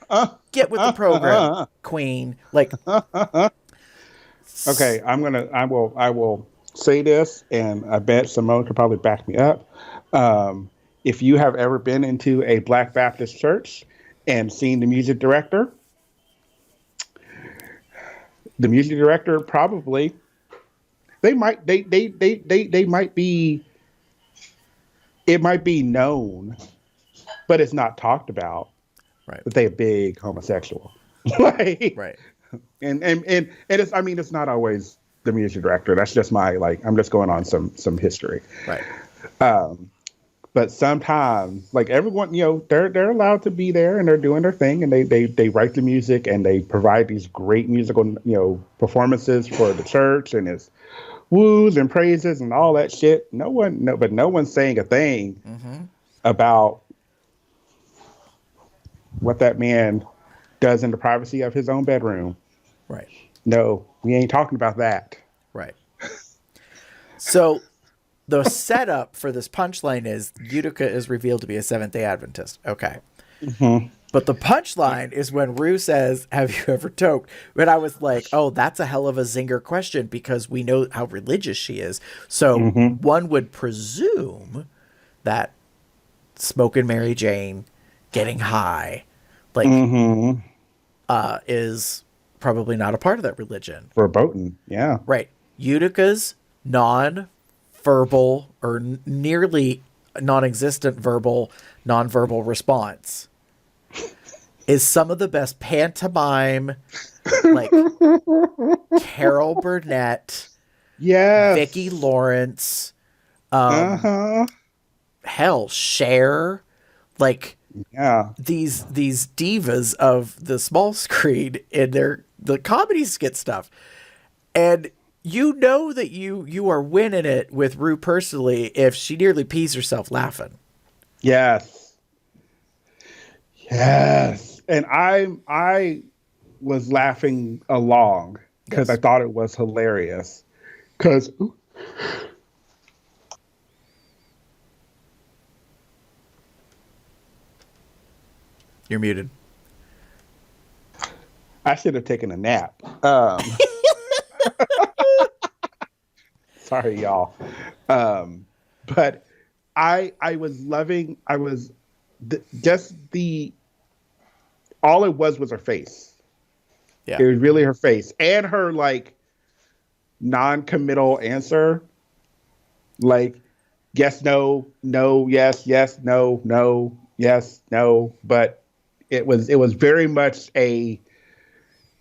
get with the program, queen. Like, okay, I will say this, and I bet Simone could probably back me up. If you have ever been into a Black Baptist church and seen the music director probably, they might be, it might be known, but it's not talked about, right, that they're a big homosexual. Like, right. And it's, I mean, it's not always the music director. That's just my, like, I'm just going on some history. Right. But sometimes, like, everyone, they're allowed to be there and they're doing their thing, and they write the music and they provide these great musical, performances for the church, and it's woos and praises and all that shit. But no one's saying a thing about what that man does in the privacy of his own bedroom. Right. No, we ain't talking about that. Right. So the setup for this punchline is Utica is revealed to be a Seventh-day Adventist. Okay. But the punchline is when Rue says, have you ever toked? And I was like, oh, that's a hell of a zinger question, because we know how religious she is. So one would presume that smoking Mary Jane, getting high, like, is probably not a part of that religion. Verboten, yeah. Right. Utica's non-verbal or nearly non-existent non-verbal response is some of the best pantomime, like Carol Burnett, Vicki Lawrence, hell, Cher, like, these divas of the small screen in the comedy skit stuff. And you know that you are winning it with Rue personally if she nearly pees herself laughing. Yes. And I was laughing along because I thought it was hilarious. Because you're muted. I should have taken a nap. Sorry, y'all. But I was loving. All it was her face. Yeah. It was really her face and her, like, non-committal answer, like, yes, no, no, yes, yes, no, no, yes, no. But it was very much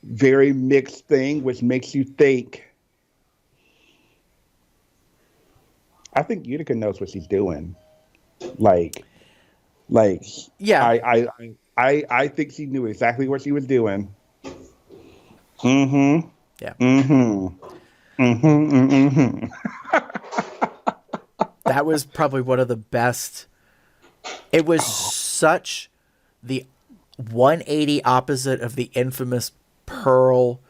very mixed thing, which makes you think. I think Utica knows what she's doing. Like, Yeah. I think she knew exactly what she was doing. Mm-hmm. Yeah. Mm-hmm. Mm-hmm. Mm-hmm. That was probably one of the best. It was such the 180 opposite of the infamous Pearl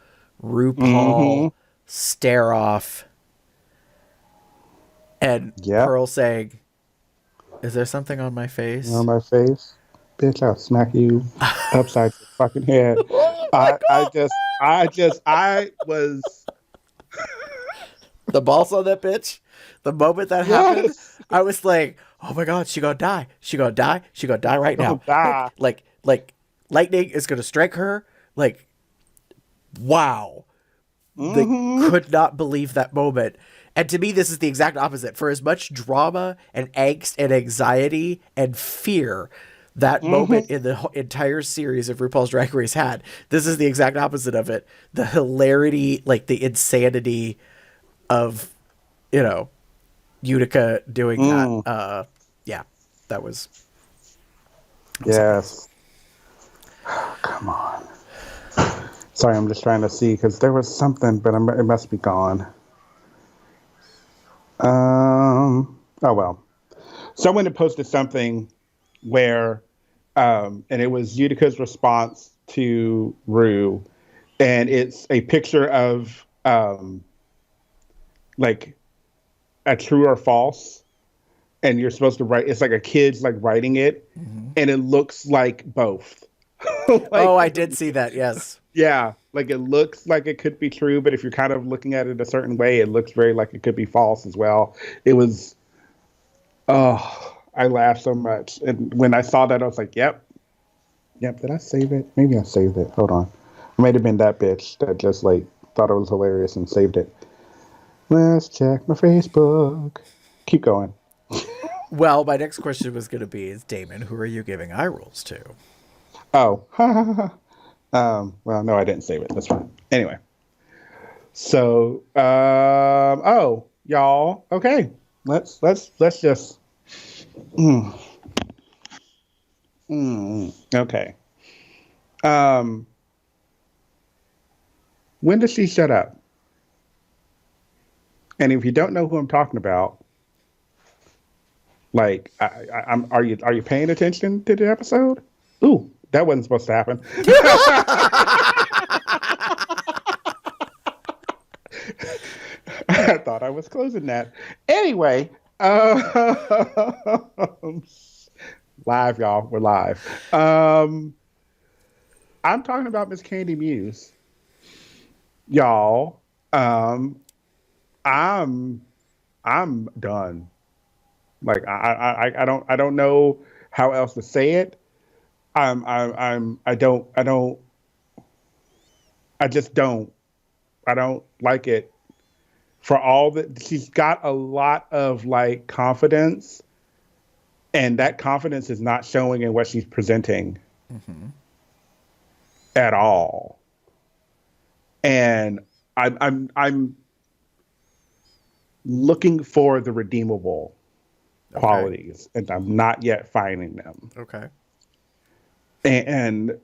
RuPaul stare off. And Yep. Pearl saying, "Is there something on my face?" On my face, bitch, I'll smack you upside your fucking head. Oh my God. I was. The balls on that bitch. The moment that happened, Yes. I was like, "Oh my God, she gonna die. She gonna die. She gonna die right now. Don't die. Like lightning is gonna strike her. Like, wow." They could not believe that moment. And to me, this is the exact opposite. For as much drama and angst and anxiety and fear that moment in the entire series of RuPaul's Drag Race had, this is the exact opposite of it. The hilarity, like the insanity of, Utica doing that. Yeah, that was. Yes. Come on. Sorry, I'm just trying to see because there was something, but it must be gone. Oh well. Someone had posted something where, and it was Utica's response to Rue, and it's a picture of like a true or false, and you're supposed to write. It's like a kid's like writing it, and it looks like both. Oh, I did see that. Yes. Yeah, like it looks like it could be true, but if you're kind of looking at it a certain way, it looks very like it could be false as well. It was, oh, I laughed so much. And when I saw that, I was like, yep. Did I save it? Maybe I saved it. Hold on. It might have been that bitch that just like thought it was hilarious and saved it. Let's check my Facebook. Keep going. Well, my next question was going to be, is Damon, who are you giving eye rolls to? Oh, well, no, I didn't save it. That's fine. Anyway, so, oh, y'all, okay, let's just, okay. When does she shut up? And if you don't know who I'm talking about, like, are you paying attention to the episode? Ooh, that wasn't supposed to happen. I thought I was closing that. Anyway, live, y'all. We're live. I'm talking about Miss Candy Muse. Y'all, I'm done. Like I don't know how else to say it. I just don't like it for all that. She's got a lot of like confidence, and that confidence is not showing in what she's presenting at all. And I'm looking for the redeemable qualities, and I'm not yet finding them. Okay. And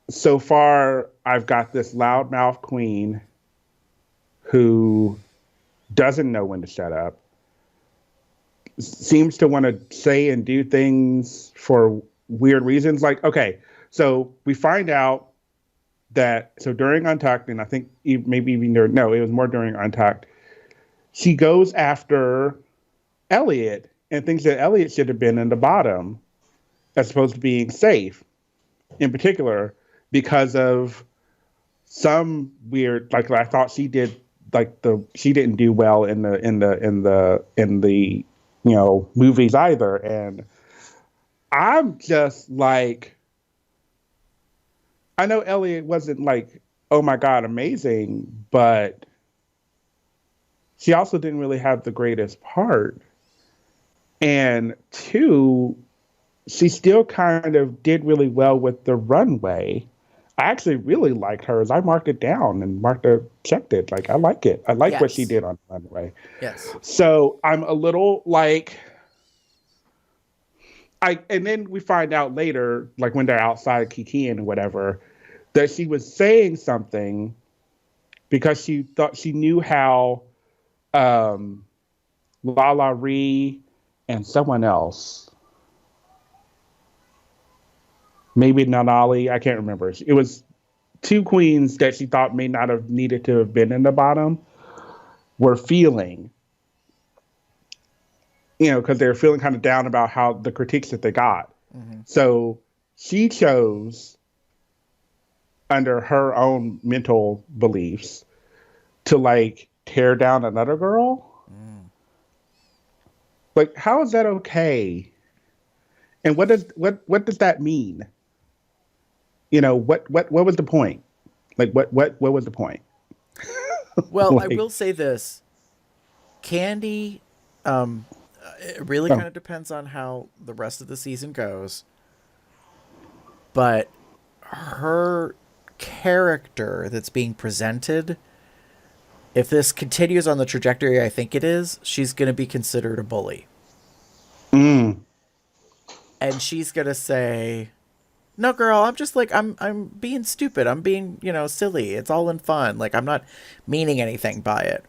so far, I've got this loudmouth queen who doesn't know when to shut up, seems to want to say and do things for weird reasons. Like, okay, so we find out that, so during Untucked, and I think maybe even during, no, it was more during Untucked, she goes after Elliot and thinks that Elliot should have been in the bottom as opposed to being safe. In particular, because of some weird, like I thought she did, she didn't do well in the movies either, and I'm just like, I know Elliot wasn't like, oh my God, amazing, but she also didn't really have the greatest part, and two, she still kind of did really well with the runway. I actually really liked hers. I marked it down and checked it. Like, I like it. I like what she Yes. did on Runway. Yes. So I'm a little like, and then we find out later, like when they're outside kikiing and whatever, that she was saying something because she thought she knew how Lala Ree and someone else, maybe Nanali, I can't remember. It was two queens that she thought may not have needed to have been in the bottom, were feeling, because they were feeling kind of down about how the critiques that they got. Mm-hmm. So she chose, under her own mental beliefs, to like tear down another girl. Like, how is that okay? And what does that mean? What was the point? Like, what was the point? Well, Like, I will say this. Candy, it really kind of depends on how the rest of the season goes. But her character that's being presented, if this continues on the trajectory I think it is, she's going to be considered a bully. And she's going to say, no, girl, I'm just like, I'm being stupid. I'm being, silly. It's all in fun. Like, I'm not meaning anything by it.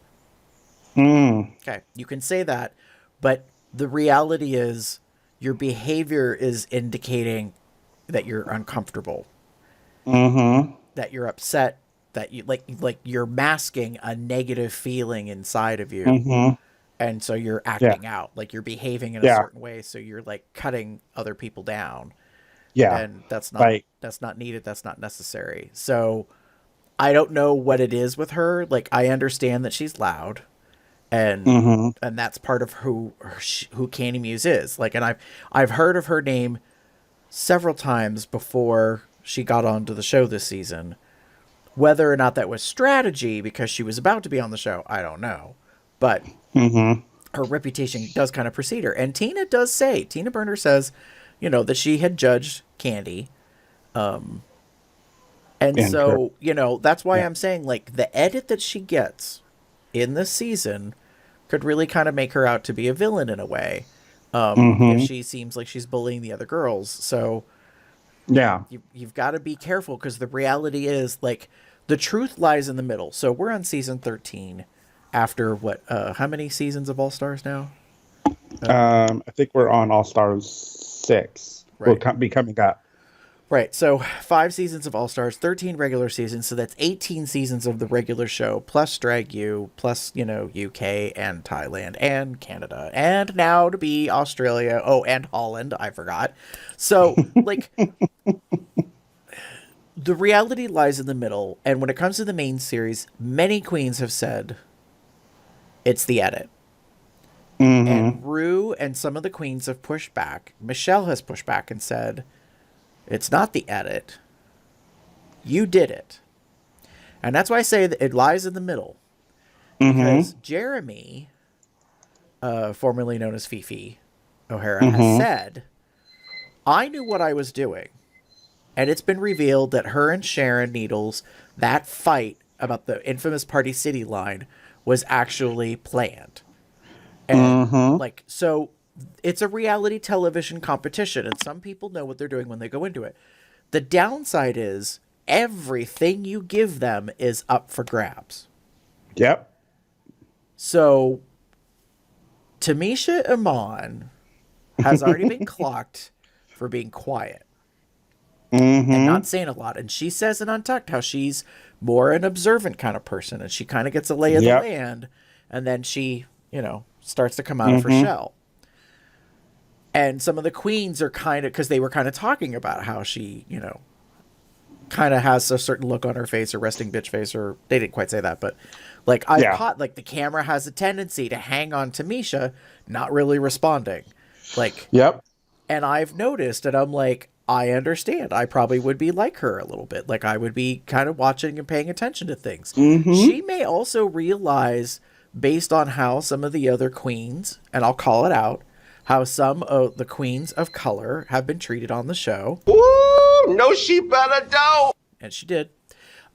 Okay, you can say that, but the reality is your behavior is indicating that you're uncomfortable, that you're upset, that you like you're masking a negative feeling inside of you. And so you're acting out, like you're behaving in a certain way. So you're like cutting other people down. Yeah. And that's not needed. That's not necessary. So I don't know what it is with her. Like, I understand that she's loud, and that's part of who Candy Muse is. Like, and I've heard of her name several times before she got onto the show this season. Whether or not that was strategy because she was about to be on the show, I don't know. But her reputation does kind of precede her. And Tina Burner says, that she had judged Candy. And so, that's why I'm saying, like, the edit that she gets in this season could really kind of make her out to be a villain in a way. If she seems like she's bullying the other girls. So yeah, you've got to be careful, because the reality is, like, the truth lies in the middle. So we're on season 13 after how many seasons of All Stars now? I think we're on All Stars 6. Right. We'll be coming up. Right. So 5 seasons of All Stars, 13 regular seasons. So that's 18 seasons of the regular show, plus Drag U, plus, UK and Thailand and Canada. And now to be Australia. Oh, and Holland. I forgot. So, like, the reality lies in the middle. And when it comes to the main series, many queens have said it's the edit. And Rue and some of the queens have pushed back. Michelle has pushed back and said, it's not the edit. You did it. And that's why I say that it lies in the middle. Because Jeremy, formerly known as Fifi O'Hara, has said, I knew what I was doing. And it's been revealed that her and Sharon Needles, that fight about the infamous Party City line, was actually planned. And so it's a reality television competition, and some people know what they're doing when they go into it. The downside is everything you give them is up for grabs. Yep. So Tamisha Iman has already been clocked for being quiet and not saying a lot. And she says in Untucked how she's more an observant kind of person, and she kind of gets a lay of the land, and then she, starts to come out of her shell. And some of the queens are kind of, because they were kind of talking about how she, kind of has a certain look on her face, or resting bitch face, or they didn't quite say that, but like I caught, like, the camera has a tendency to hang on Tamisha, not really responding. Like, and I've noticed, and I'm like, I understand. I probably would be like her a little bit. Like, I would be kind of watching and paying attention to things. She may also realize, based on how some of the other queens, and I'll call it out, how some of the queens of color have been treated on the show. Ooh, no, she better don't. And she did.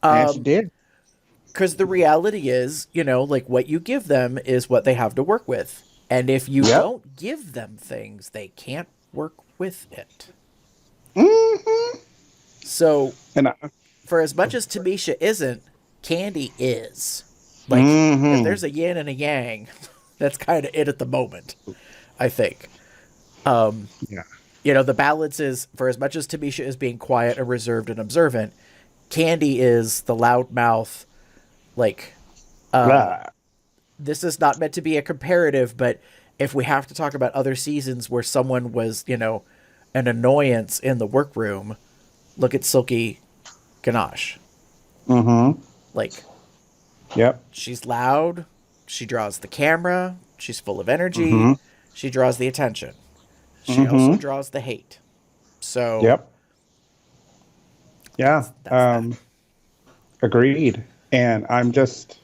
And she did. Because the reality is, like what you give them is what they have to work with. And if you Yep. don't give them things, they can't work with it. Mm-hmm. So, And for as much as Tamisha isn't, Candy is. Like, if mm-hmm. there's a yin and a yang, that's kind of it at the moment, I think. Yeah. The balance is, for as much as Tamisha is being quiet and reserved and observant, Candy is the loudmouth, like, Blah. this is not meant to be a comparative, but if we have to talk about other seasons where someone was, an annoyance in the workroom, look at Silky Ganache. Mm-hmm. Like, Yep. she's loud, she draws the camera, she's full of energy, Mm-hmm. she draws the attention. She Mm-hmm. also draws the hate. So, Yep. Yeah. that's that. Agreed. And I'm just,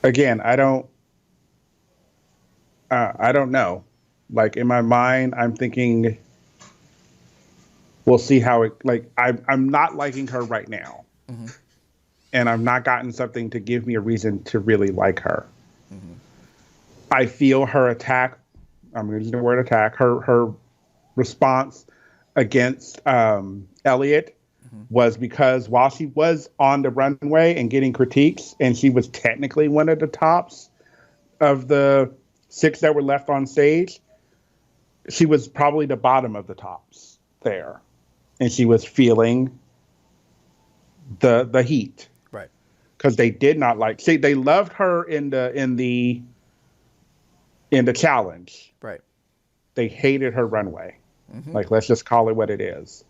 again, I don't know. Like in my mind, I'm thinking, we'll see how it. Like I'm not liking her right now, and I've not gotten something to give me a reason to really like her. I feel her attack. I'm using the word attack. Her response against Elliot was because while she was on the runway and getting critiques, and she was technically one of the tops of the 6 that were left on stage, she was probably the bottom of the tops there, and she was feeling the heat, Right. because they did not like. See, they loved her in the challenge. Right. They hated her runway. Like, let's just call it what it is.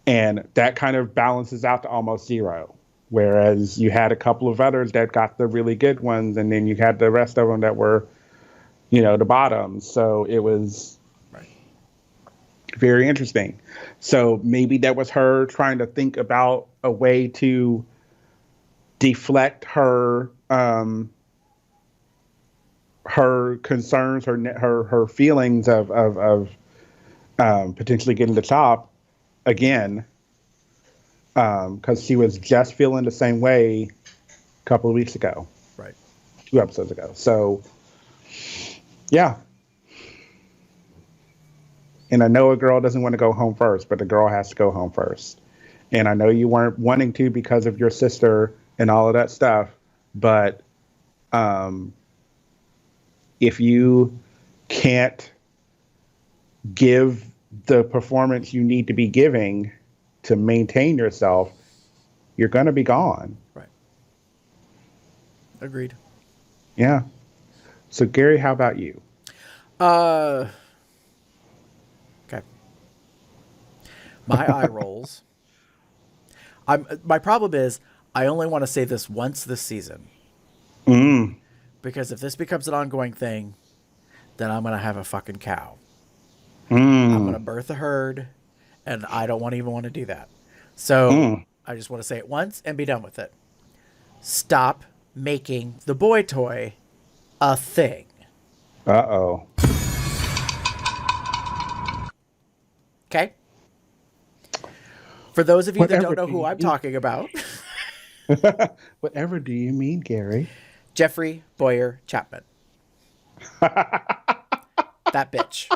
And that kind of balances out to almost zero. Whereas you had a couple of others that got the really good ones, and then you had the rest of them that were, the bottoms. So it was very interesting. So maybe that was her trying to think about a way to deflect her her concerns, her feelings of potentially getting the top again, because she was just feeling the same way a couple of weeks ago, Right. 2 episodes ago. So, yeah. And I know a girl doesn't want to go home first, but the girl has to go home first. And I know you weren't wanting to because of your sister and all of that stuff, but if you can't give the performance you need to be giving to maintain yourself, you're going to be gone. Right. Agreed. Yeah. So, Gary, how about you? Okay. My eye rolls. My problem is I only want to say this once this season. Because if this becomes an ongoing thing, then I'm going to have a fucking cow. I'm going to birth a herd, and I don't even want to do that. So I just want to say it once and be done with it. Stop making the boy toy a thing. Uh-oh. Okay? For those of you that Whatever don't know do who you I'm mean? talking about, Whatever do you mean, Gary? Jeffrey Boyer Chapman. That bitch.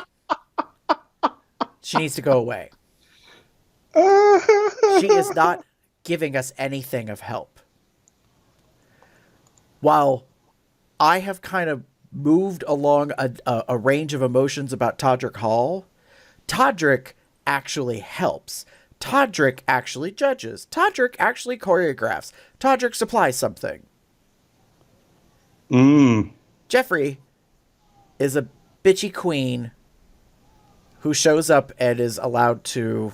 She needs to go away. She is not giving us anything of help. While I have kind of moved along a range of emotions about Todrick Hall, Todrick actually helps. Todrick actually judges. Todrick actually choreographs. Todrick supplies something. Jeffrey is a bitchy queen who shows up and is allowed to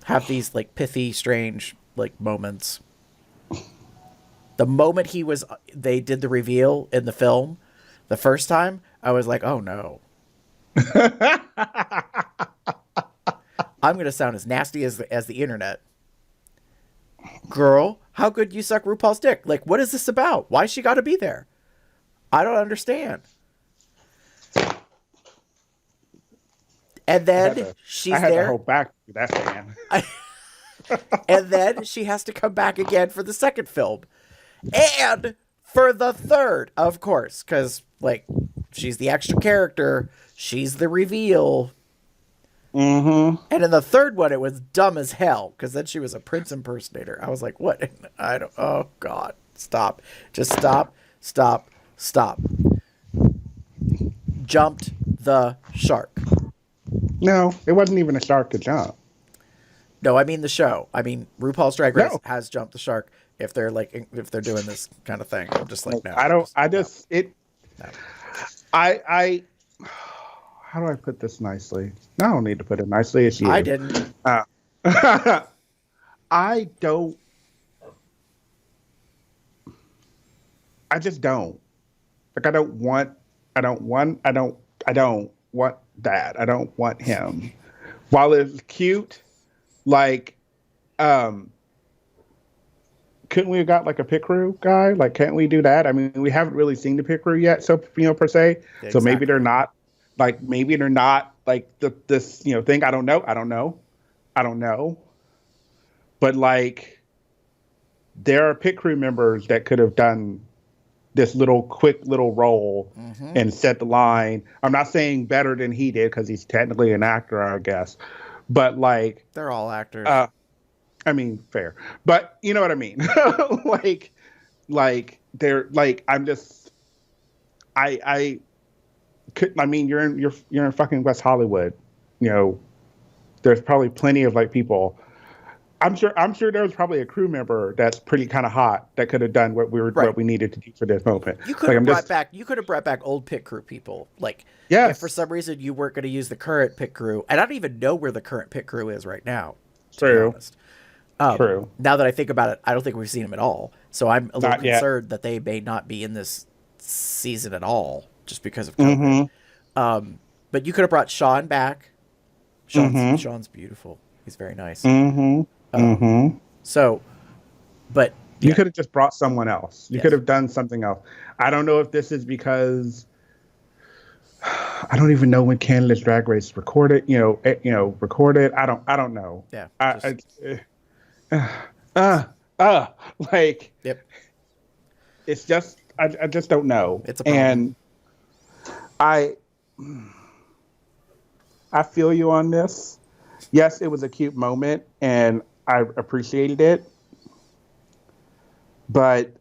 have these like pithy, strange like moments. The moment they did the reveal in the film the first time, I was like, oh no. I'm going to sound as nasty as the internet. Girl, how good you suck RuPaul's dick? Like, what is this about? Why she got to be there? I don't understand. And then I had to there. hold back to that fan. And then she has to come back again for the second film. And for the third, of course, because, like, she's the extra character. She's the reveal. Mm-hmm. And in the third one, it was dumb as hell, because then she was a Prince impersonator. I was like, what? Oh, God. Stop. Just stop. Jumped the shark. No, it wasn't even a shark to jump. No, I mean the show. I mean, RuPaul's Drag Race No. has jumped the shark if they're doing this kind of thing. I'm just like, no. No. No. How do I put this nicely? I don't need to put it nicely. It's you. I didn't. I just don't. Like, I don't want that. I don't want him. While it's cute, like, couldn't we have got like a pit crew guy? Like, can't we do that? I mean, we haven't really seen the pit crew yet, so, per se. Yeah, so maybe they're not like this, thing. I don't know. But like, there are pit crew members that could have done this quick little role and set the line. I'm not saying better than he did, because he's technically an actor, I guess. But like, they're all actors. I mean, fair, but you know what I mean. like they're like, I mean, you're in fucking West Hollywood. There's probably plenty of like people. I'm sure there was probably a crew member that's pretty kind of hot that could have done what we needed to do for this moment. You could have brought back old pit crew people. Like, yes. If for some reason you weren't going to use the current pit crew, and I don't even know where the current pit crew is right now. True. Be honest. True. Now that I think about it, I don't think we've seen them at all. So I'm a little concerned that they may not be in this season at all, just because of COVID. But you could have brought Sean back. Sean's beautiful. He's very nice. So, but you could have just brought someone else. You could have done something else. I don't know if this is because I don't even know when Canada's Drag Race recorded. Recorded. I don't know. Yeah. Like. Yep. It's just I just don't know. It's a problem. And I feel you on this. Yes, it was a cute moment, and I appreciated it. But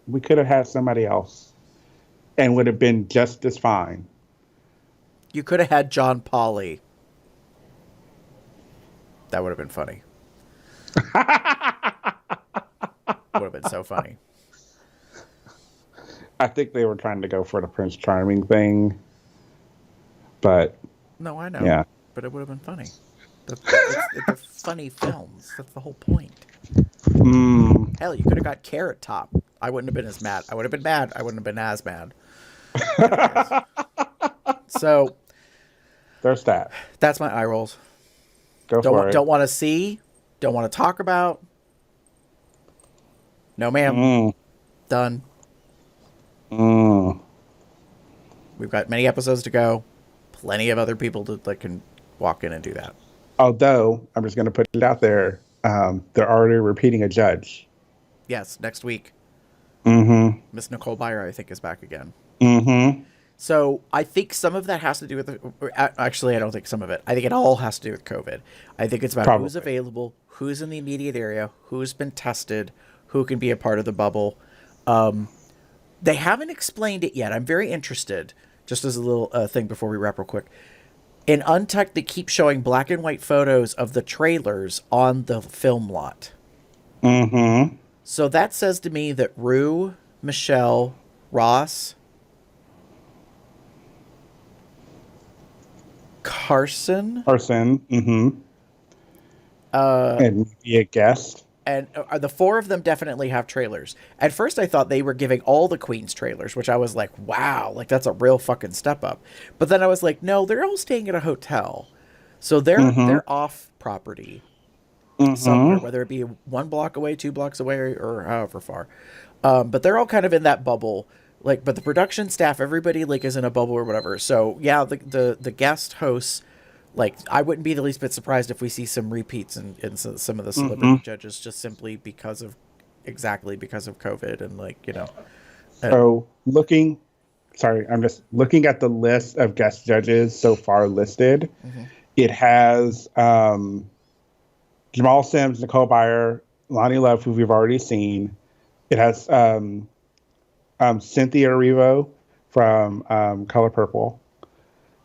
we could have had somebody else, and would have been just as fine. You could have had John Pauly. That would have been funny. Would have been so funny. I think they were trying to go for the Prince Charming thing, but no, I know. Yeah, but it would have been funny. They're funny films. That's the whole point. Hell, you could have got Carrot Top. I wouldn't have been as mad. I would have been mad. I wouldn't have been as mad. So there's that. That's my eye rolls. Go for it. Don't want to see. Don't want to talk about. No, ma'am. Done. We've got many episodes to go. Plenty of other people that can walk in and do that. Although, I'm just going to put it out there, they're already repeating a judge. Yes, next week. Miss Nicole Byer, I think, is back again. So I think some of that has to do with actually, I don't think some of it. I think it all has to do with COVID. I think it's about who's available, who's in the immediate area, who's been tested, who can be a part of the bubble. They haven't explained it yet. I'm very interested. Just as a little thing before we wrap real quick. In Untucked, they keep showing black and white photos of the trailers on the film lot. So that says to me that Rue, Michelle, Ross, Carson, and be a guest. And the four of them definitely have trailers. At first, I thought they were giving all the Queen's trailers, which I was like, wow, like that's a real fucking step up. But then I was like, no, they're all staying at a hotel. So they're off property somewhere, whether it be 1 block away, 2 blocks away, or however far. But they're all kind of in that bubble Like, but the production staff, everybody like is in a bubble or whatever. So yeah, the guest hosts, like, I wouldn't be the least bit surprised if we see some repeats in some of the celebrity judges, just simply because of COVID and, like, you know. So I'm just looking at the list of guest judges so far listed. It has Jamal Sims, Nicole Byer, Lonnie Love, who we've already seen. It has Cynthia Erivo from Color Purple,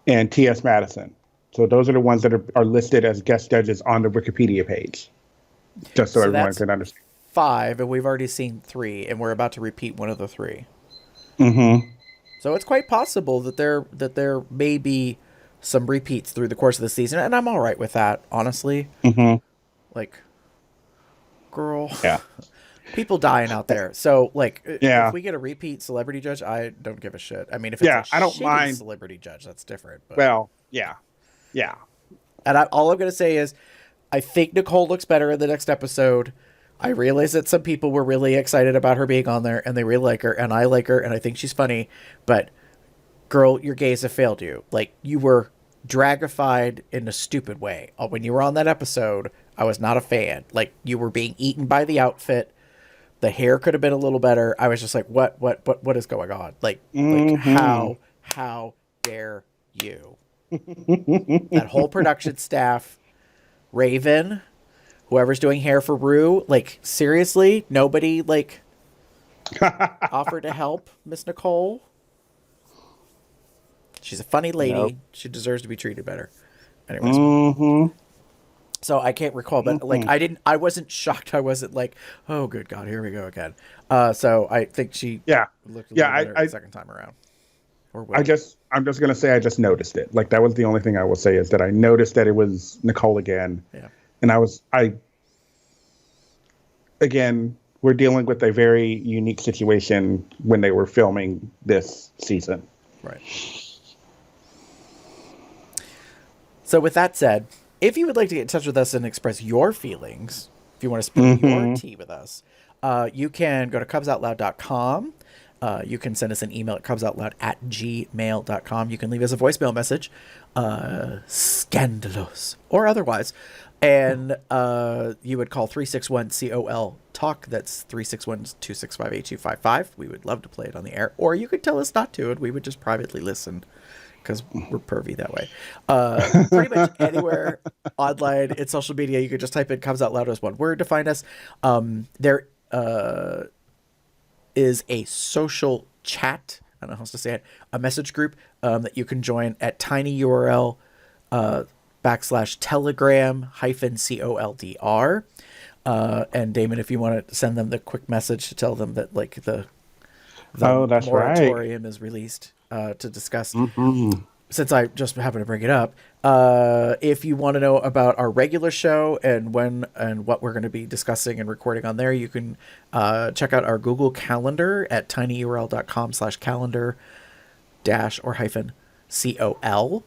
and T.S. Madison. So those are the ones that are listed as guest judges on the Wikipedia page, just so everyone that's can understand. 5, and we've already seen 3, and we're about to repeat one of the 3. So it's quite possible that there may be some repeats through the course of the season, and I'm all right with that, honestly. Like, girl, Yeah. people dying out there. So, like, Yeah. if we get a repeat celebrity judge, I don't give a shit. I mean, if it's a I don't shitty mind. celebrity judge, that's different. But. Well, yeah. And all I'm going to say is, I think Nicole looks better in the next episode. I realize that some people were really excited about her being on there, and they really like her, and I like her, and I think she's funny. But, girl, your gays have failed you. Like, you were dragified in a stupid way. When you were on that episode, I was not a fan. Like, you were being eaten by the outfit. The hair could have been a little better. I was just like, what is going on? Like how dare you? That whole production staff, Raven, whoever's doing hair for Rue, like, seriously, nobody, like, offered to help Miss Nicole. She's a funny lady. Nope. She deserves to be treated better. Anyways. So I can't recall, but like, I wasn't shocked. I wasn't like, oh, good God, here we go again. So I think she looked a little better the second time around. I'm just gonna say I just noticed it. Like, that was the only thing I will say, is that I noticed that it was Nicole again. Yeah. And again, we're dealing with a very unique situation when they were filming this season. Right. So with that said, if you would like to get in touch with us and express your feelings, if you want to spill your tea with us, you can go to cubsoutloud.com. You can send us an email at cubsoutloud@gmail.com. You can leave us a voicemail message, scandalous or otherwise. And you would call 361-COL-TALK. That's 361-265-8255. We would love to play it on the air. Or you could tell us not to, and we would just privately listen, because we're pervy that way. Pretty much anywhere online in social media, you could just type in Comes Out Loud as one word to find us. There is a social chat, I don't know how else to say it, a message group that you can join at tinyurl /telegram-COLDR. And Damon, if you want to send them the quick message to tell them that, like, the that's moratorium is released to discuss. Since I just happened to bring it up, if you want to know about our regular show and when and what we're going to be discussing and recording on there, you can check out our Google Calendar at tinyurl.com/calendar- or -COL.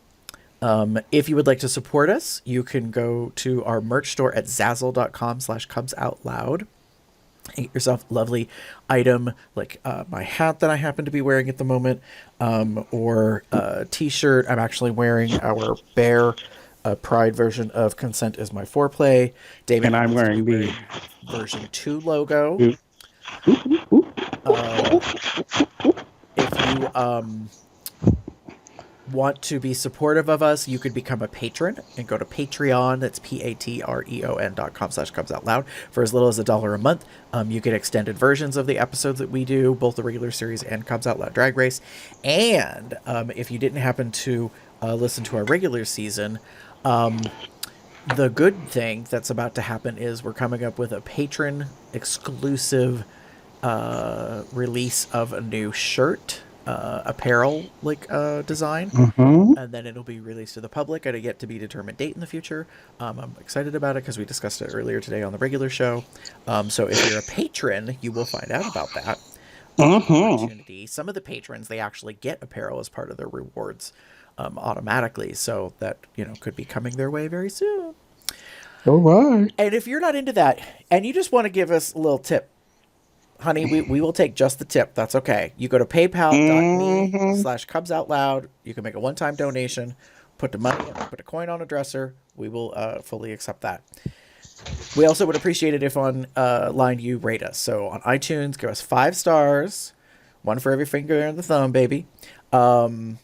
If you would like to support us, you can go to our merch store at zazzle.com/cubsoutloud. Get yourself a lovely item like my hat that I happen to be wearing at the moment, or a t-shirt. I'm actually wearing our Bear Pride version of Consent is My Foreplay. Damon, and I'm wearing the version 2 logo. If you want to be supportive of us, you could become a patron and go to Patreon. That's patreon.com/cubsoutloud. For as little as $1 a month, you get extended versions of the episodes that we do, both the regular series and Cubs Out Loud Drag Race. And if you didn't happen to listen to our regular season, the good thing that's about to happen is we're coming up with a patron exclusive release of a new shirt, apparel design, and then it'll be released to the public at a yet to be determined date in the future. I'm excited about it because we discussed it earlier today on the regular show. So if you're a patron, you will find out about that opportunity. Some of the patrons, they actually get apparel as part of their rewards automatically, so that, you know, could be coming their way very soon. All right. And if you're not into that and you just want to give us a little tip honey, we will take just the tip. That's okay. You go to paypal.me/cubsoutloud. You can make a one-time donation, put a coin on a dresser. We will fully accept that. We also would appreciate it if online you rate us. So on iTunes, give us 5 stars, one for every finger and the thumb, baby. And,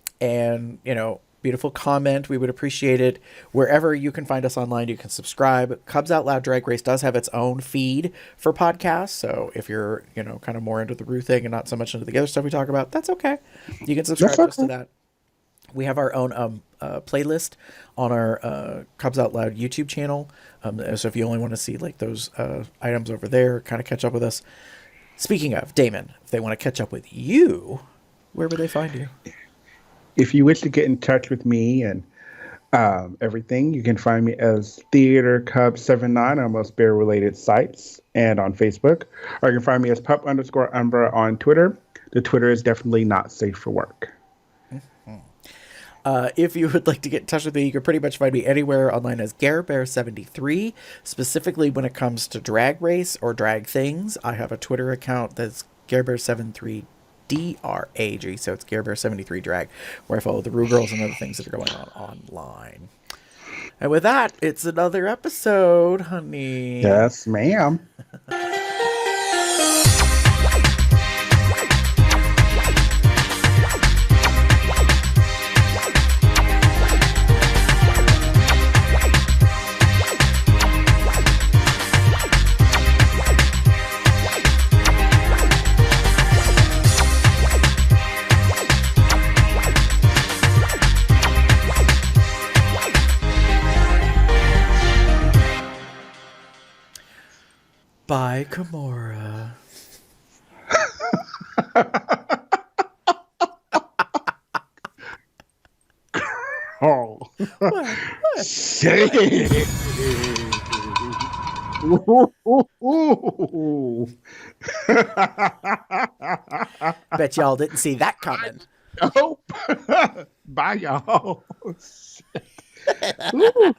beautiful comment. We would appreciate it. Wherever you can find us online, you can subscribe. Cubs Out Loud Drag Race does have its own feed for podcasts. So if you're, kind of more into the Rue thing and not so much into the other stuff we talk about, that's okay. You can subscribe just to that. We have our own playlist on our Cubs Out Loud YouTube channel. So if you only want to see like those items over there, kind of catch up with us. Speaking of, Damon, if they want to catch up with you, where would they find you? If you wish to get in touch with me and everything, you can find me as Theater Cub 79 on most bear-related sites and on Facebook. Or you can find me as pup_Umbra on Twitter. The Twitter is definitely not safe for work. If you would like to get in touch with me, you can pretty much find me anywhere online as GareBear73. Specifically when it comes to drag race or drag things, I have a Twitter account that's GareBear73 DRAG, so it's GareBear73 Drag, where I follow the Rue Girls and other things that are going on online. And with that, it's another episode, honey. Yes, ma'am. Bye, Kimura. Oh. What? Shit. Ooh. Bet y'all didn't see that coming. Nope. Bye, y'all. Shit. Ooh.